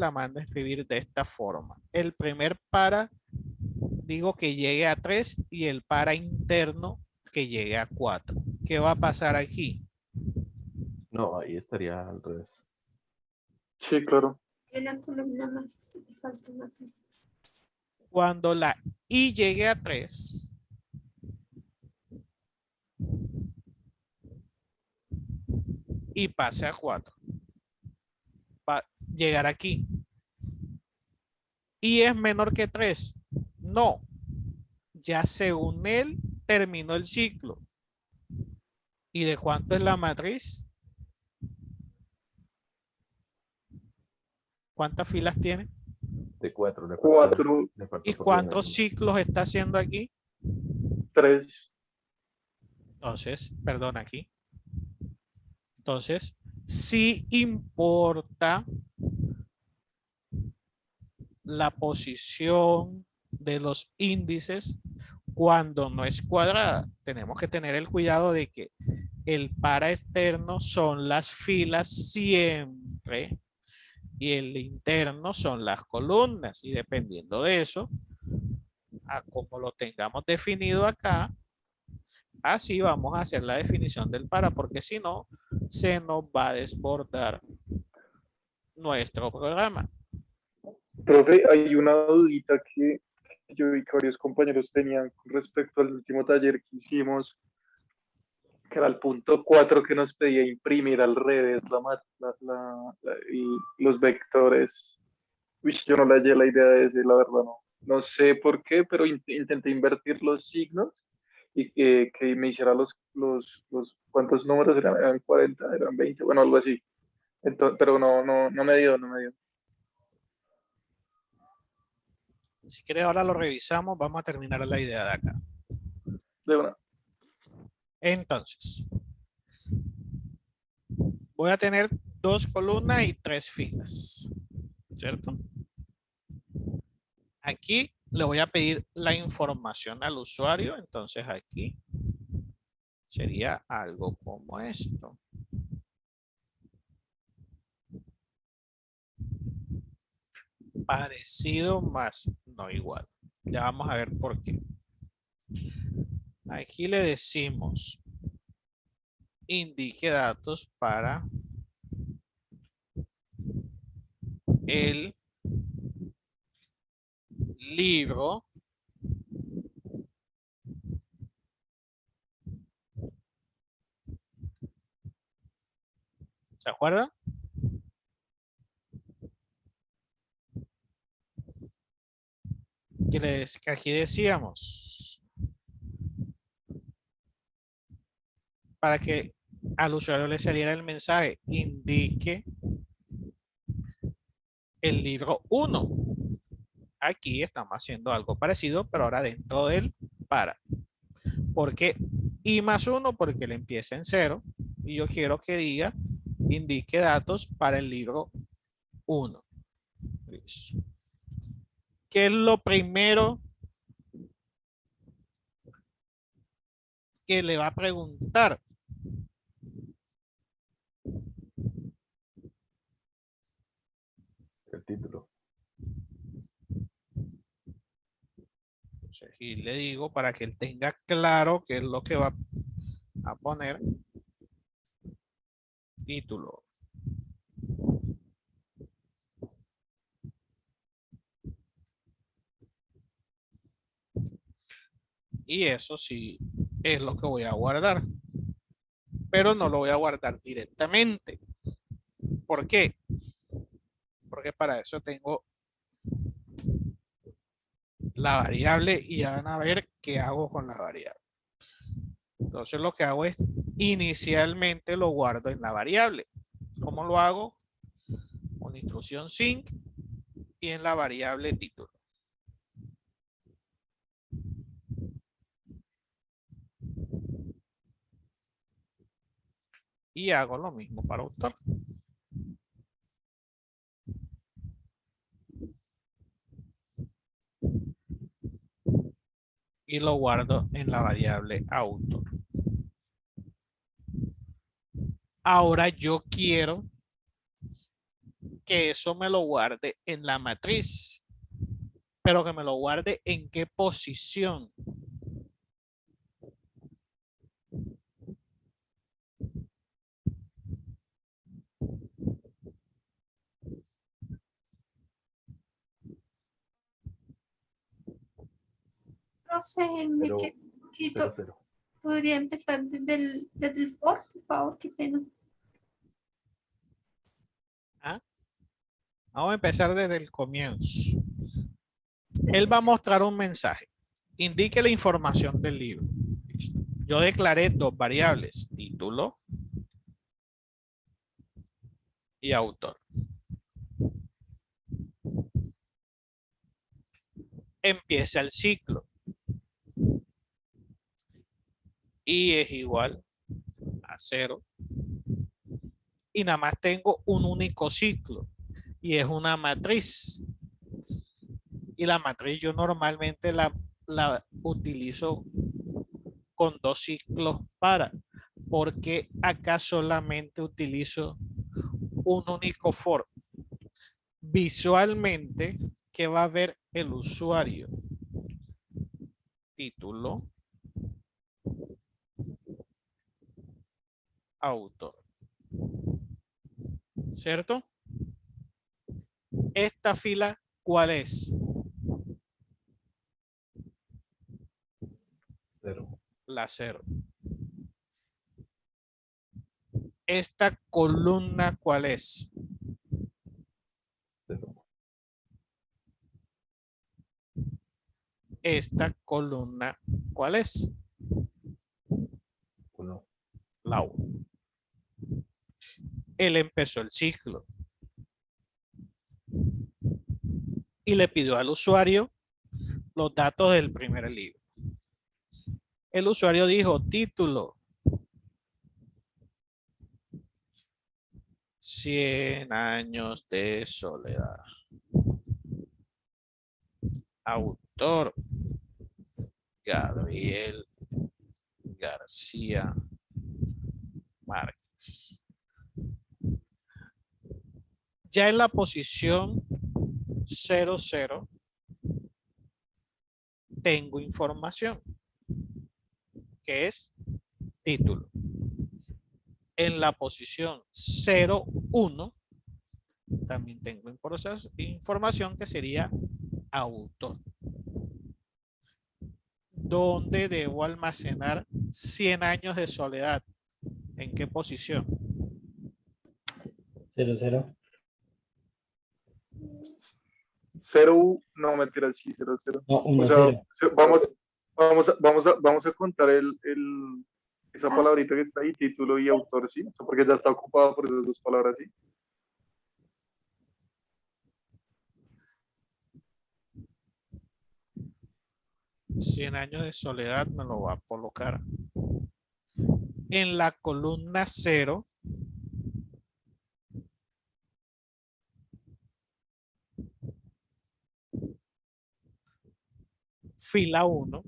de esta forma. El primer para, digo que llegue a 3 y el para interno que llegue a 4. ¿Qué va a pasar aquí? No, ahí estaría al revés. Sí, claro. Una columna más, falta una fila. Cuando la I llegue a 3, y pase a 4, va a llegar aquí. ¿Y es menor que 3? No. Ya según él terminó el ciclo. ¿Y de cuánto es la matriz? ¿Cuántas filas tiene? De 4. 4, ¿Y cuántos ciclos está haciendo aquí? 3. Entonces, perdón, aquí. Entonces, sí importa la posición de los índices cuando no es cuadrada. Tenemos que tener el cuidado de que el para externo son las filas siempre y el interno son las columnas. Y dependiendo de eso, a como lo tengamos definido acá, así vamos a hacer la definición del para, porque si no, se nos va a desbordar nuestro programa. Profe, hay una dudita que yo vi que varios compañeros tenían con respecto al último taller que hicimos, que era el punto 4 que nos pedía imprimir al revés los vectores. Uy, yo no le hallé la idea de ese, la verdad no. No sé por qué, pero intenté invertir los signos y que me hiciera ¿cuántos números eran? Eran 40, eran 20, bueno, algo así. Entonces, pero no me dio, no me dio. Si quieres, ahora lo revisamos. Vamos a terminar la idea de acá. De una. Entonces, voy a tener 2 columnas y 3 filas, ¿cierto? Aquí le voy a pedir la información al usuario, entonces aquí sería algo como esto. Parecido más no igual. Ya vamos a ver por qué. Aquí le decimos indique datos para el libro ¿se acuerdan? Que aquí decíamos para que al usuario le saliera el mensaje indique el libro 1. Aquí estamos haciendo algo parecido, pero ahora dentro del para. ¿Por qué i más 1? Porque le empieza en 0 y yo quiero que diga indique datos para el libro 1. ¿Qué es lo primero que le va a preguntar? El título. Y le digo para que él tenga claro qué es lo que va a poner. Título. Y eso sí es lo que voy a guardar. Pero no lo voy a guardar directamente. ¿Por qué? Porque para eso tengo la variable y ya van a ver qué hago con la variable. Entonces lo que hago es inicialmente lo guardo en la variable. ¿Cómo lo hago? Con instrucción sync y en la variable título. Y hago lo mismo para autor. Y lo guardo en la variable autor. Ahora yo quiero que eso me lo guarde en la matriz. Pero que me lo guarde en qué posición. Profe, me Pero, quito. 0. ¿Podría empezar desde el for, por favor? Qué pena. ¿Ah? Vamos a empezar desde el comienzo. Él va a mostrar un mensaje. Indique la información del libro. Listo. Yo declaré 2 variables, título y autor. Empieza el ciclo. Y es igual a 0. Y nada más tengo un único ciclo. Y es una matriz. Y la matriz yo normalmente la utilizo con 2 ciclos para. Porque acá solamente utilizo un único for. Visualmente, ¿qué va a ver el usuario? Título, autor. ¿Cierto? Esta fila, ¿cuál es? 0. La 0. Esta columna, ¿cuál es? 0. Esta columna, ¿cuál es? la 1. Él empezó el ciclo y le pidió al usuario los datos del primer libro. El usuario dijo título 100 años de soledad. Autor Gabriel García Márquez. Ya en la posición 00 tengo información que es título. En la posición 01 también tengo información que sería autor. ¿Dónde debo almacenar 100 años de soledad? ¿En qué posición? 00. 0, no, mentira, sí, 0, 0. No, O 1, sea, 0. vamos a contar esa palabrita que está ahí, título y autor, ¿sí? O sea, porque ya está ocupado por esas dos palabras, ¿sí? Cien años de soledad me lo va a colocar en la columna 0. Fila 1.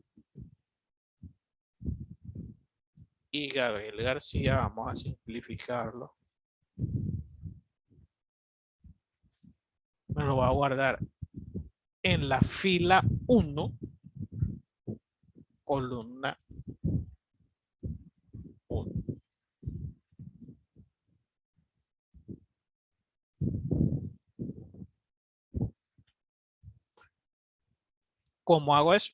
Y Gabriel García, vamos a simplificarlo. Me lo va a guardar en la fila 1, columna 1. ¿Cómo hago eso?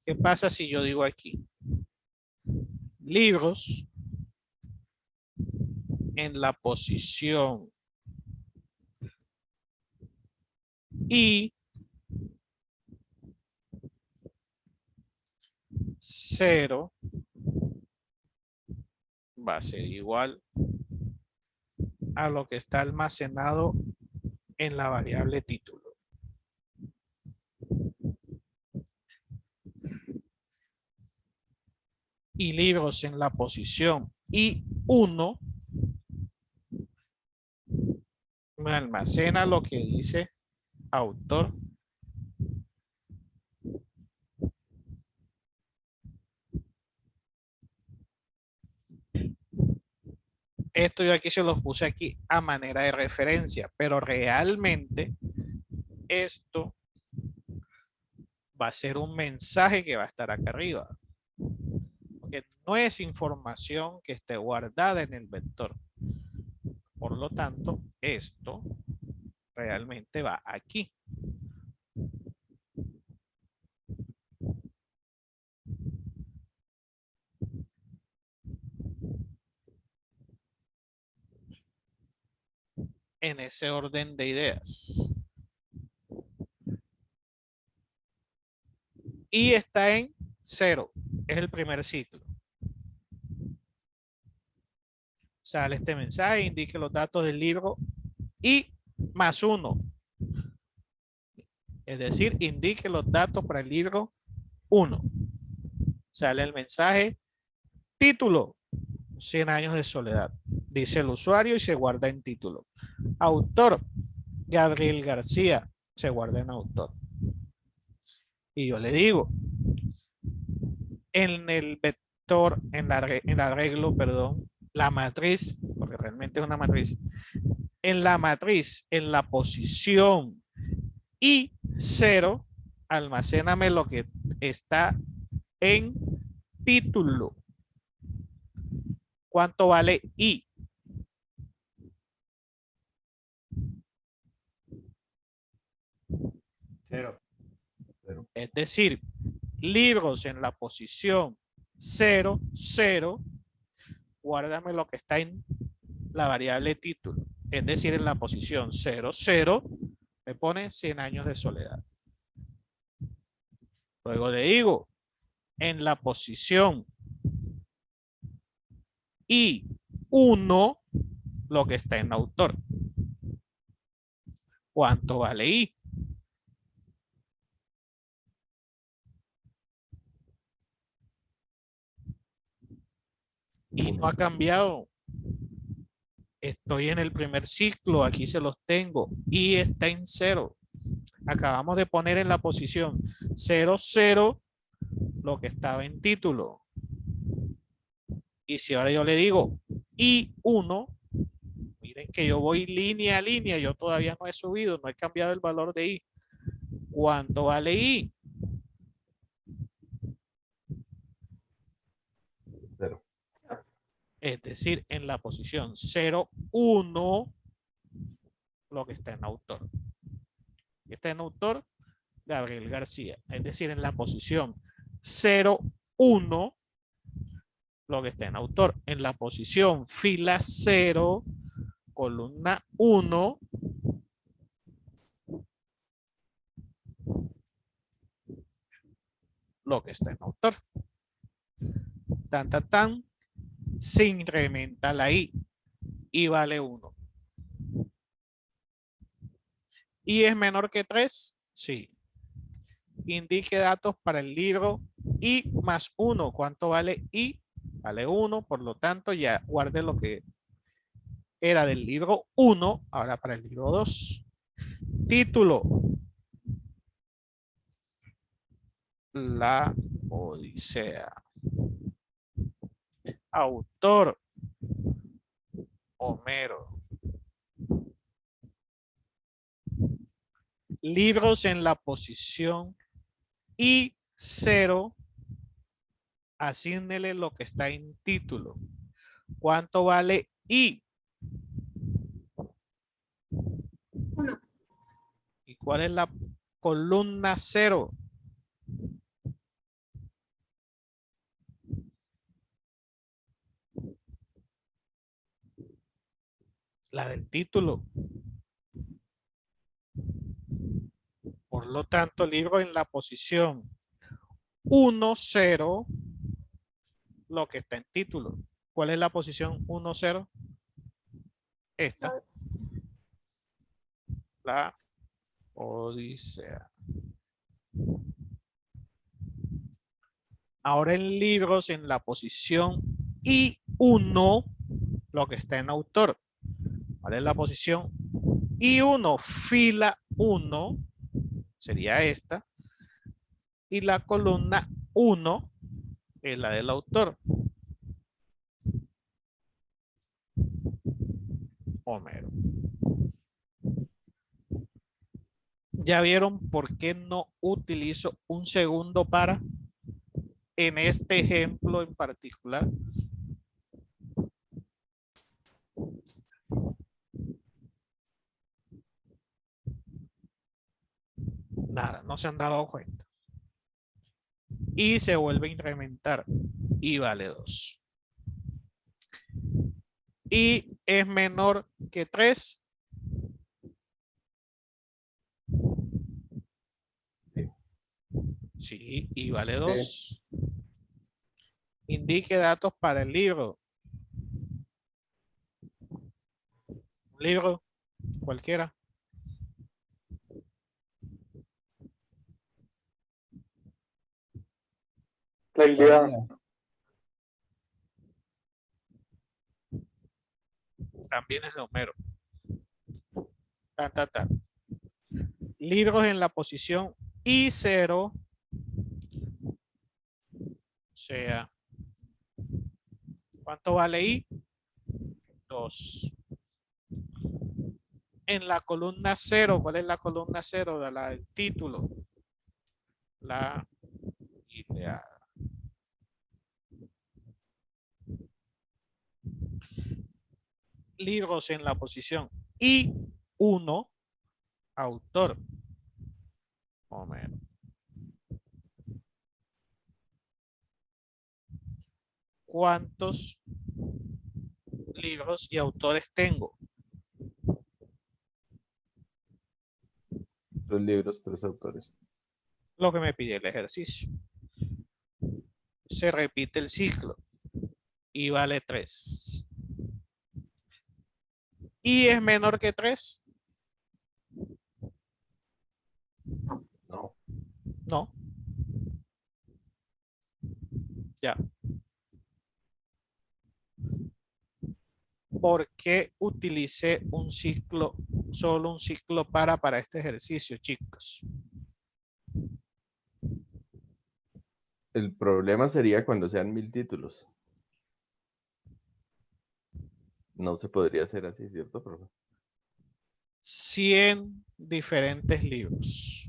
¿Qué pasa si yo digo aquí? Libros en la posición I 0 va a ser igual a lo que está almacenado en la variable título. Y libros en la posición I1 me almacena lo que dice autor. Esto yo aquí se los puse aquí a manera de referencia, pero realmente esto va a ser un mensaje que va a estar acá arriba. Porque no es información que esté guardada en el vector. Por lo tanto, esto realmente va aquí. En ese orden de ideas. Y está en 0. Es el primer ciclo. Sale este mensaje, indique los datos del libro y más 1. Es decir, indique los datos para el libro 1. Sale el mensaje, título, 100 años de soledad. Dice el usuario y se guarda en título. Autor, Gabriel García, se guarda en autor. Y yo le digo, en el vector, en el arreglo, perdón, la matriz, porque realmente es una matriz, en la matriz, en la posición I0, almacéname lo que está en título. ¿Cuánto vale I? Cero. Es decir, libros en la posición 0, 0, guárdame lo que está en la variable título, es decir, en la posición 0, 0, me pone 100 años de soledad. Luego le digo, en la posición I1, lo que está en autor. ¿Cuánto vale I? Y no ha cambiado. Estoy en el primer ciclo, aquí se los tengo. Y está en 0. Acabamos de poner en la posición 0, 0, lo que estaba en título. Y si ahora yo le digo I1, miren que yo voy línea a línea, yo todavía no he subido, no he cambiado el valor de I. ¿Cuánto vale I? 0. Es decir, en la posición 0, 1, lo que está en autor. Está en autor, Gabriel García. Es decir, en la posición 0, 1, lo que está en autor. En la posición fila 0, columna 1, lo que está en autor. Tan, tan, tan. Se incrementa la I. Y vale 1. ¿Y es menor que 3? Sí. Indique datos para el libro I más 1. ¿Cuánto vale I? Vale 1, por lo tanto ya guarde lo que era del libro 1, ahora para el libro 2. Título: La Odisea. Autor: Homero. Libros en la posición I0. Asígnele lo que está en título. ¿Cuánto vale I? 1. ¿Y cuál es la columna 0? La del título. Por lo tanto, libro en la posición 1, 0, lo que está en título. ¿Cuál es la posición 1, 0? Esta. La Odisea. Ahora en libros en la posición I1, lo que está en autor. ¿Cuál es la posición I1? Fila 1, sería esta. Y la columna 1 es la del autor. Homero. ¿Ya vieron por qué no utilizo un segundo para en este ejemplo en particular? Nada, no se han dado cuenta. Y se vuelve a incrementar. Y vale 2. Y es menor que 3. Sí, y vale 2. Indique datos para el libro. Un libro, cualquiera. La Ilíada. También es de Homero. Ta, ta, ta. Libros en la posición I0. O sea, ¿cuánto vale I? 2. En la columna 0, ¿cuál es la columna 0 de la del título? La Ilíada. Libros en la posición I1, autor, Homero. ¿cuántos libros y autores tengo? 3 libros, 3 autores. Lo que me pide el ejercicio. Se repite el ciclo y vale 3. ¿Y es menor que 3? No. No. Ya. ¿Por qué utilicé un ciclo, solo un ciclo para este ejercicio, chicos? El problema sería cuando sean 1000 títulos. No se podría hacer así, ¿cierto, profe? 100 diferentes libros.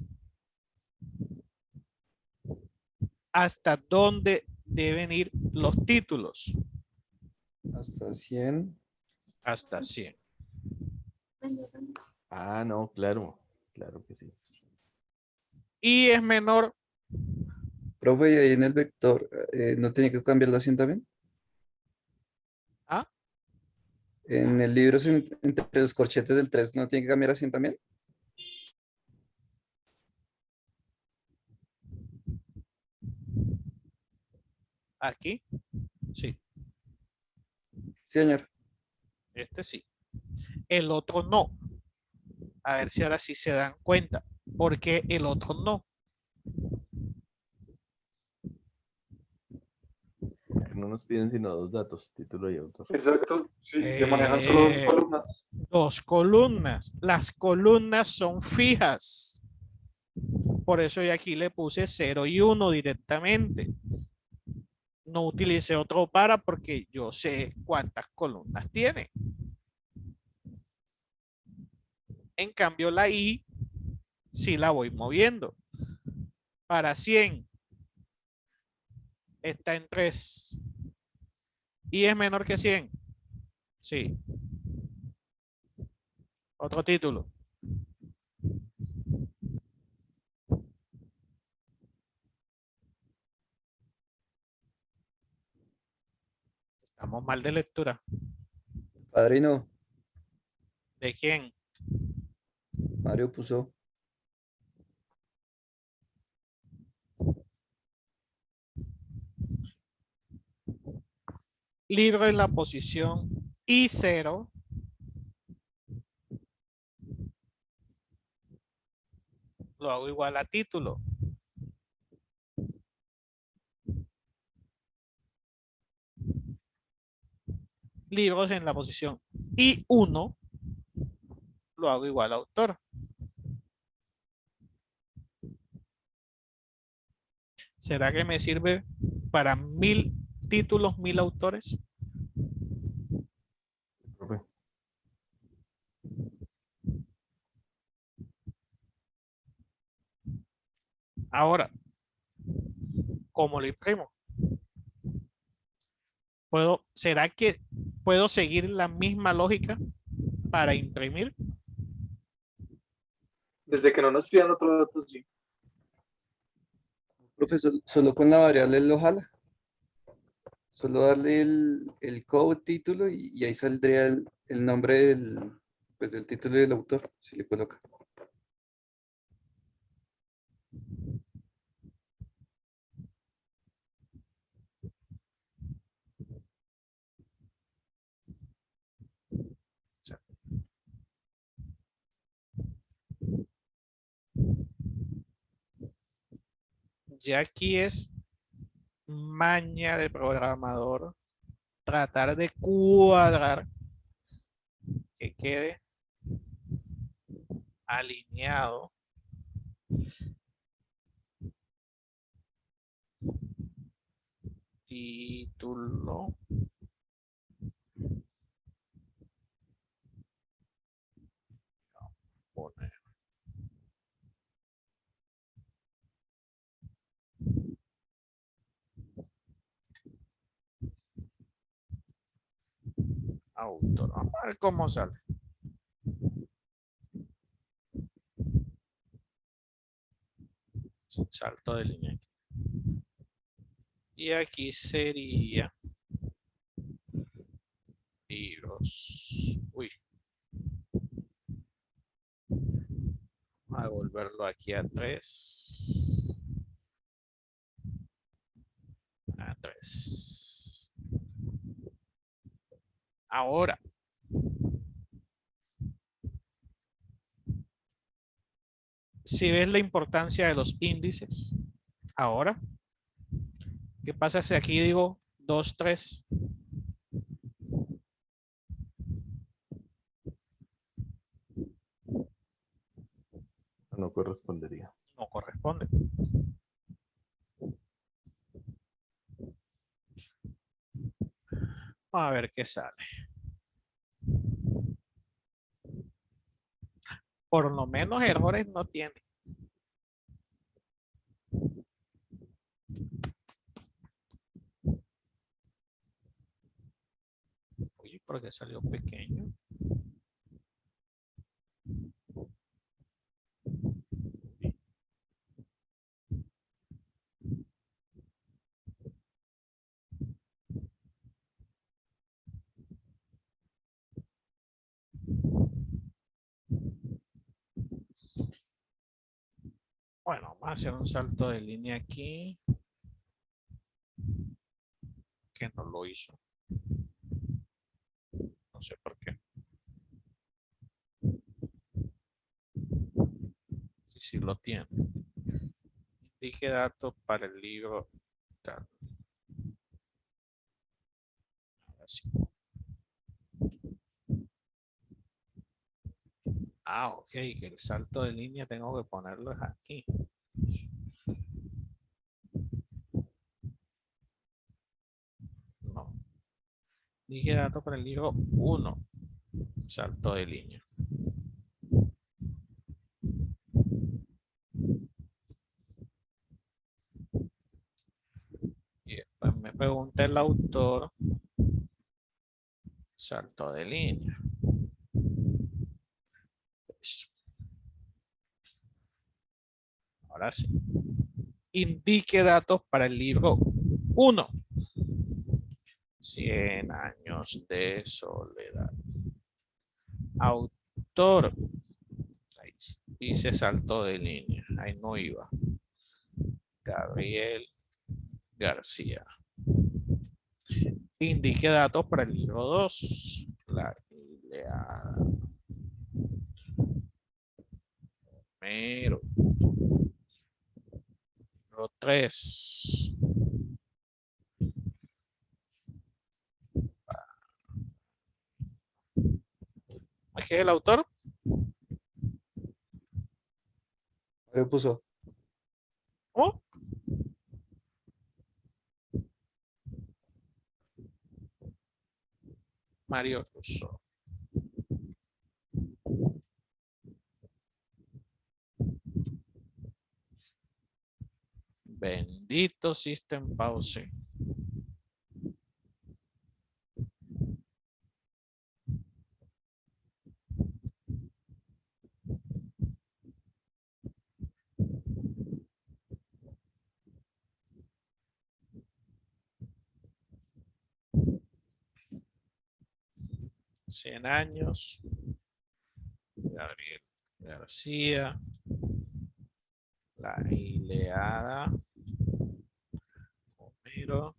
¿Hasta dónde deben ir los títulos? Hasta 100. Hasta 100. Ah, no, claro. Claro que sí. Y es menor. Profe, y ahí en el vector, ¿no tiene que cambiar la 100 también? ¿Ah? En el libro, entre los corchetes del 3, ¿no tiene que cambiar a 100 también? Aquí. Sí. Sí, señor. Este sí. El otro no. A ver si ahora sí se dan cuenta. Porque el otro no. No nos piden sino 2 datos, título y autor. Exacto, sí, se manejan solo 2 columnas. 2 columnas. Las columnas son fijas. Por eso yo aquí le puse 0 y 1 directamente. No utilicé otro para porque yo sé cuántas columnas tiene. En cambio la I sí la voy moviendo. Para 100 está en 3. ¿Y es menor que 100? Sí. Otro título. Estamos mal de lectura. Padrino, ¿De quién? Mario puso. Libro en la posición I0. Lo hago igual a título. Libros en la posición I1. Lo hago igual a autor. ¿Será que me sirve para 1000 títulos, 1000 autores? Profe. Ahora, ¿cómo lo imprimo? ¿Será que puedo seguir la misma lógica para imprimir? Desde que no nos pidan otro dato, sí. Profesor, solo con la variable lo jala. Solo darle el code título y ahí saldría el nombre pues, del título y del autor, si le coloca. Ya aquí es maña de programador tratar de cuadrar que quede alineado título poner autor. Vamos a ver cómo sale. Salto de línea. Y aquí sería aquí a 3. A 3. Ahora. Si ves la importancia de los índices, ahora, ¿qué pasa si aquí digo 2, 3? No correspondería. No corresponde. Vamos a ver qué sale. Por lo menos errores no tiene. Oye, ¿por qué salió pequeño? Bueno, vamos a hacer un salto de línea aquí. Que no lo hizo. No sé por qué. Sí lo tiene. Indique datos para el libro. Tal. Ahora sí. Ok, que el salto de línea tengo que ponerlo aquí. No. Dije datos para el libro 1. Salto de línea. Y después me pregunta el autor. Salto de línea. Eso. Ahora sí. Indique datos para el libro 1. 100 años de soledad. Autor. Ahí dice salto de línea. Ahí no iba. Gabriel García. Indique datos para el libro 2. La Ilíada. Homero. Libro 3. ¿Qué es el autor? ¿Qué puso? ¿Cómo? Mario Russo. Bendito System Pause. Cien años. Gabriel García. La Ilíada. Homero.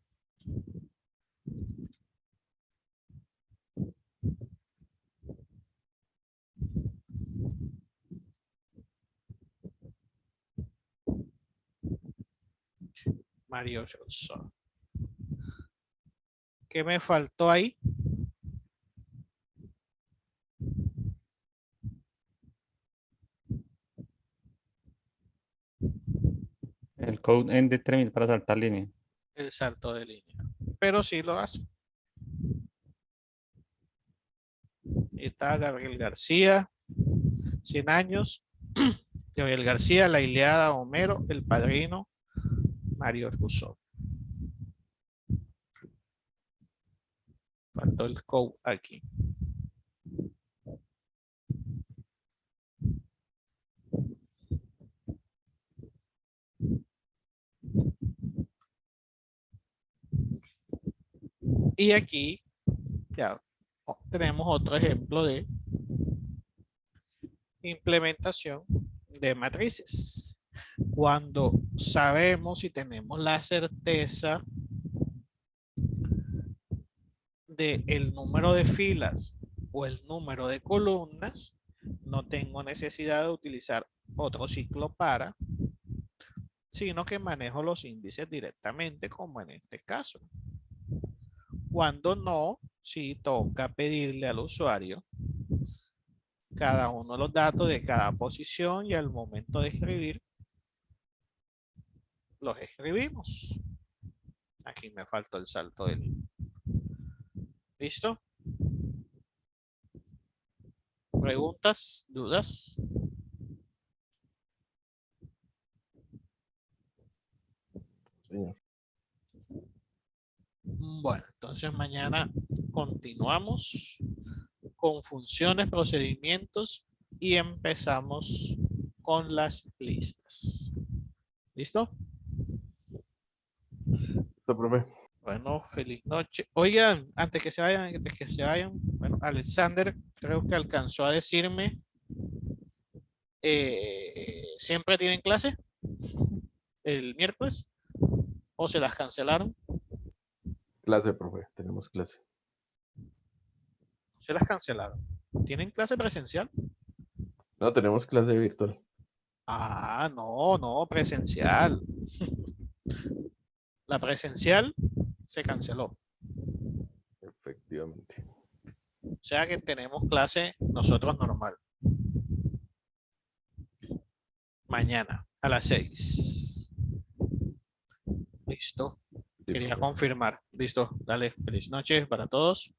Mario Russo. ¿Qué me faltó ahí? El code end de 3000 para saltar línea. El salto de línea. Pero sí lo hace. Está Gabriel García. 100 años. Gabriel García, La Ilíada, Homero, El Padrino, Mario Russo. Faltó el code aquí. Y aquí ya tenemos otro ejemplo de implementación de matrices. Cuando sabemos y tenemos la certeza de el número de filas o el número de columnas, no tengo necesidad de utilizar otro ciclo para, sino que manejo los índices directamente, como en este caso. Cuando no, sí toca pedirle al usuario cada uno de los datos de cada posición y al momento de escribir, los escribimos. Aquí me faltó el salto del... ¿Listo? ¿Preguntas? ¿Dudas? Señor. Bueno, entonces mañana continuamos con funciones, procedimientos y empezamos con las listas. ¿Listo? Listo, profe. Bueno, feliz noche. Oigan, antes que se vayan, bueno, Alexander creo que alcanzó a decirme, ¿siempre tienen clase el miércoles? ¿O se las cancelaron? Clase, profe. Tenemos clase. Se las cancelaron. ¿Tienen clase presencial? No, tenemos clase virtual. Ah, no, presencial. La presencial se canceló. Efectivamente. O sea que tenemos clase nosotros normal. Mañana a las 6. Listo. Sí, Quería profe. confirmar. Listo. Dale. Feliz noche para todos.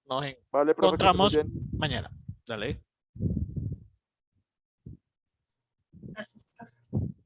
Nos Vale, profe, que esté muy encontramos bien. mañana. Dale. Gracias, profe.